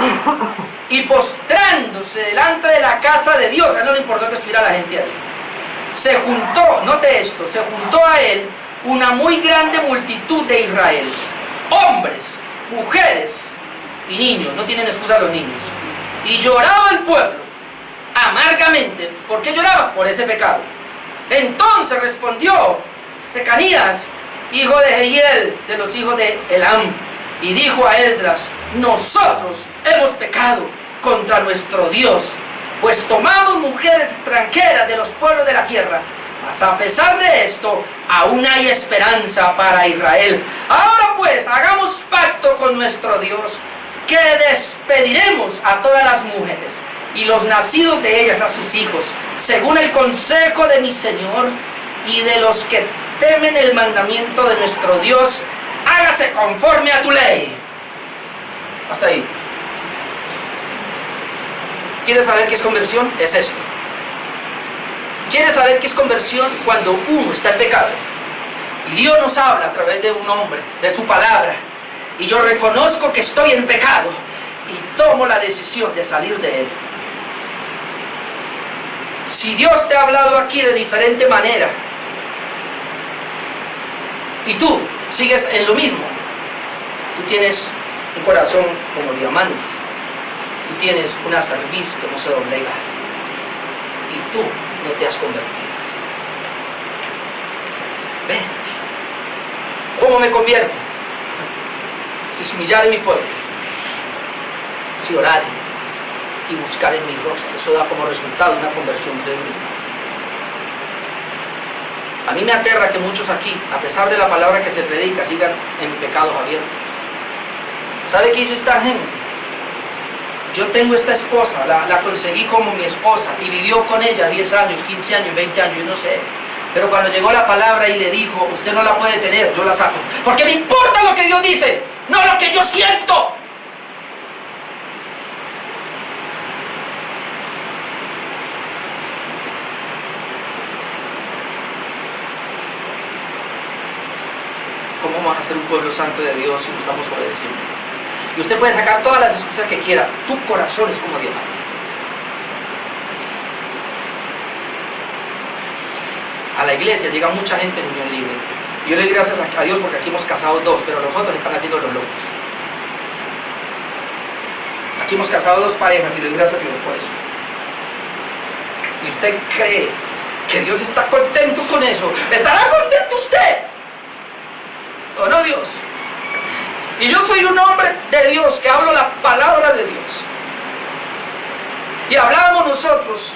Speaker 2: y postrándose delante de la casa de Dios, a él no le importó que estuviera la gente ahí, se juntó, note esto, se juntó a él una muy grande multitud de Israel, hombres, mujeres y niños. No tienen excusa los niños. Y lloraba el pueblo amargamente. ¿Por qué lloraba? Por ese pecado. Entonces respondió Secanías, hijo de Jehiel, de los hijos de Elam, y dijo a Esdras: nosotros hemos pecado contra nuestro Dios, pues tomamos mujeres extranjeras de los pueblos de la tierra. Mas a pesar de esto, aún hay esperanza para Israel. Ahora pues, hagamos pacto con nuestro Dios, que despediremos a todas las mujeres y los nacidos de ellas a sus hijos, según el consejo de mi Señor y de los que temen el mandamiento de nuestro Dios. Hágase conforme a tu ley. Hasta ahí. ¿Quieres saber qué es conversión? Es esto. ¿Quieres saber qué es conversión? Cuando uno está en pecado y Dios nos habla a través de un hombre, de su palabra, y yo reconozco que estoy en pecado y tomo la decisión de salir de él. Si Dios te ha hablado aquí de diferente manera y tú sigues en lo mismo, tú tienes un corazón como diamante, tú tienes una cerviz que no se doblega y tú no te has convertido. ¿Ve? ¿Cómo me convierto? Si se humillar en mi pueblo, si orar y buscar en mi rostro, eso da como resultado una conversión de mí. A mí me aterra que muchos aquí, a pesar de la palabra que se predica, sigan en pecados abiertos. ¿Sabe qué hizo esta gente? Yo tengo esta esposa, la conseguí como mi esposa y vivió con ella 10 años, 15 años, 20 años, yo no sé. Pero cuando llegó la palabra y le dijo: usted no la puede tener, yo la saco. Porque me importa lo que Dios dice, no lo que yo siento. ¿Cómo vamos a ser un pueblo santo de Dios si no estamos obedeciendo? Y usted puede sacar todas las excusas que quiera, tu corazón es como diamante. A la iglesia llega mucha gente en unión libre. Y yo le doy gracias a Dios porque aquí hemos casado 2, pero los otros están haciendo los locos. Aquí hemos casado 2 parejas y le doy gracias a Dios por eso. ¿Y usted cree que Dios está contento con eso? ¿Estará contento usted? ¿O no, Dios? Y yo soy un hombre de Dios que hablo la palabra de Dios. Y hablábamos nosotros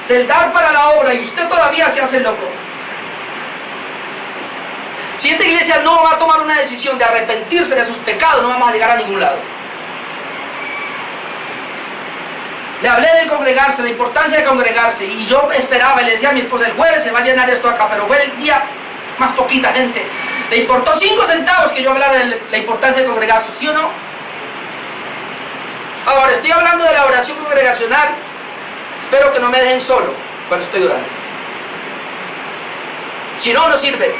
Speaker 2: del dar para la obra y usted todavía se hace loco. Si esta iglesia no va a tomar una decisión de arrepentirse de sus pecados, no vamos a llegar a ningún lado. Le hablé de congregarse, la importancia de congregarse, y yo esperaba, y le decía a mi esposa, el jueves se va a llenar esto acá, pero fue el día más poquita gente. Le importó 5 centavos que yo hablara de la importancia de congregarse, ¿sí o no? Ahora, estoy hablando de la oración congregacional. Espero que no me dejen solo cuando estoy orando. Si no, no sirve.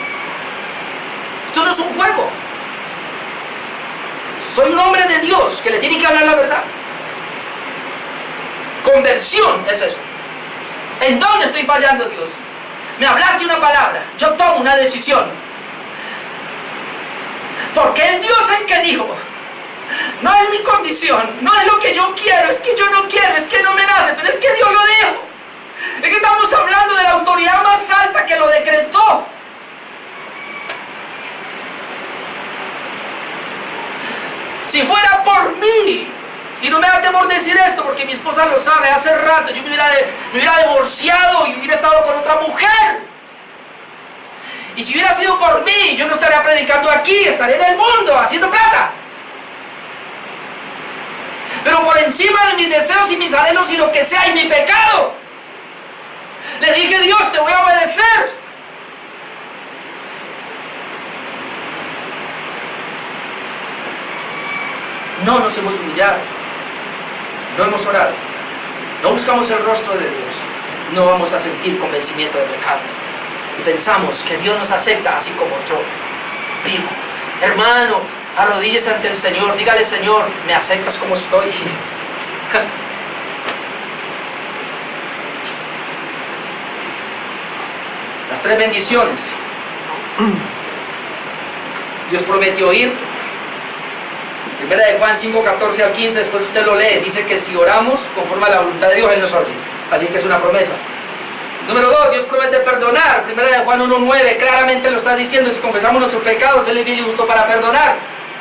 Speaker 2: Esto no es un juego. Soy un hombre de Dios que le tiene que hablar la verdad. Conversión es eso. ¿En dónde estoy fallando, Dios? Me hablaste una palabra, yo tomo una decisión. Porque es Dios el que dijo. No es mi condición, no es lo que yo quiero, es que yo no quiero, es que no me nace, pero es que Dios lo dijo. Es que estamos hablando de la autoridad más alta que lo decretó. Si fuera por mí, y no me da temor decir esto porque mi esposa lo sabe, hace rato yo me hubiera divorciado y hubiera estado con otra mujer. Y si hubiera sido por mí, yo no estaría predicando aquí, estaría en el mundo haciendo plata. Pero por encima de mis deseos y mis anhelos y lo que sea y mi pecado, le dije: Dios, te voy a obedecer. No nos hemos humillado, no hemos orado, no buscamos el rostro de Dios, no vamos a sentir convencimiento de pecado y pensamos que Dios nos acepta así como yo vivo. Hermano, arrodíllese ante el Señor, dígale: Señor, ¿me aceptas como estoy? Las 3 bendiciones. Dios prometió ir. Primera de Juan 5, 14 al 15, después usted lo lee, dice que si oramos conforme a la voluntad de Dios, Él nos oye. Así que es una promesa. Número 2, Dios promete perdonar. Primera de Juan 1, 9, claramente lo está diciendo: si confesamos nuestros pecados, Él es fiel y justo para perdonar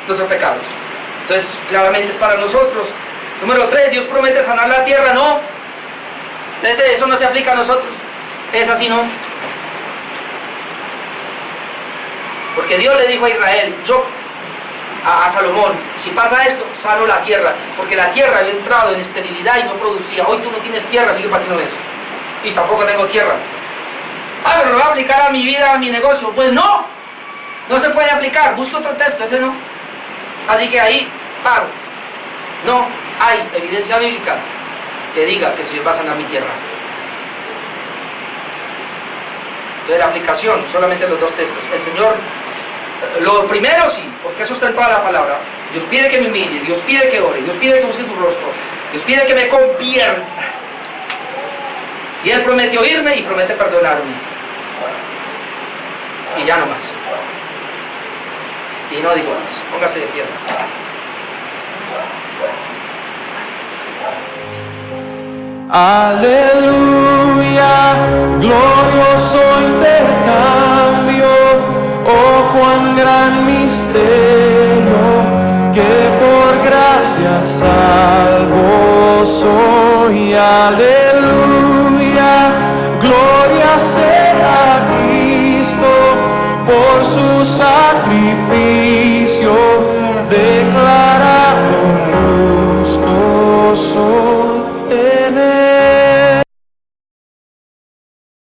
Speaker 2: nuestros pecados. Entonces, claramente es para nosotros. Número 3, Dios promete sanar la tierra. No, eso no se aplica a nosotros. Es así, no. Porque Dios le dijo a Israel, a Salomón: si pasa esto, sano la tierra, porque la tierra había entrado en esterilidad y no producía. Hoy tú no tienes tierra, así que para ti no es. Y tampoco tengo tierra. Pero lo voy a aplicar a mi vida, a mi negocio. Pues no, no se puede aplicar. Busque otro texto, ese no. Así que ahí paro. No hay evidencia bíblica que diga que el Señor va a sanar mi tierra. De la aplicación, solamente los 2 textos. El Señor, lo primero sí, porque eso está en toda la palabra. Dios pide que me humille, Dios pide que ore, Dios pide que busque su rostro, Dios pide que me convierta. Y Él prometió irme y promete perdonarme. Y ya no más. Y no digo más. Póngase de pie.
Speaker 1: Aleluya, glorioso intercambio, oh cuán gran misterio, que por gracia salvo soy. Aleluya, gloria sea a Cristo por su sacrificio de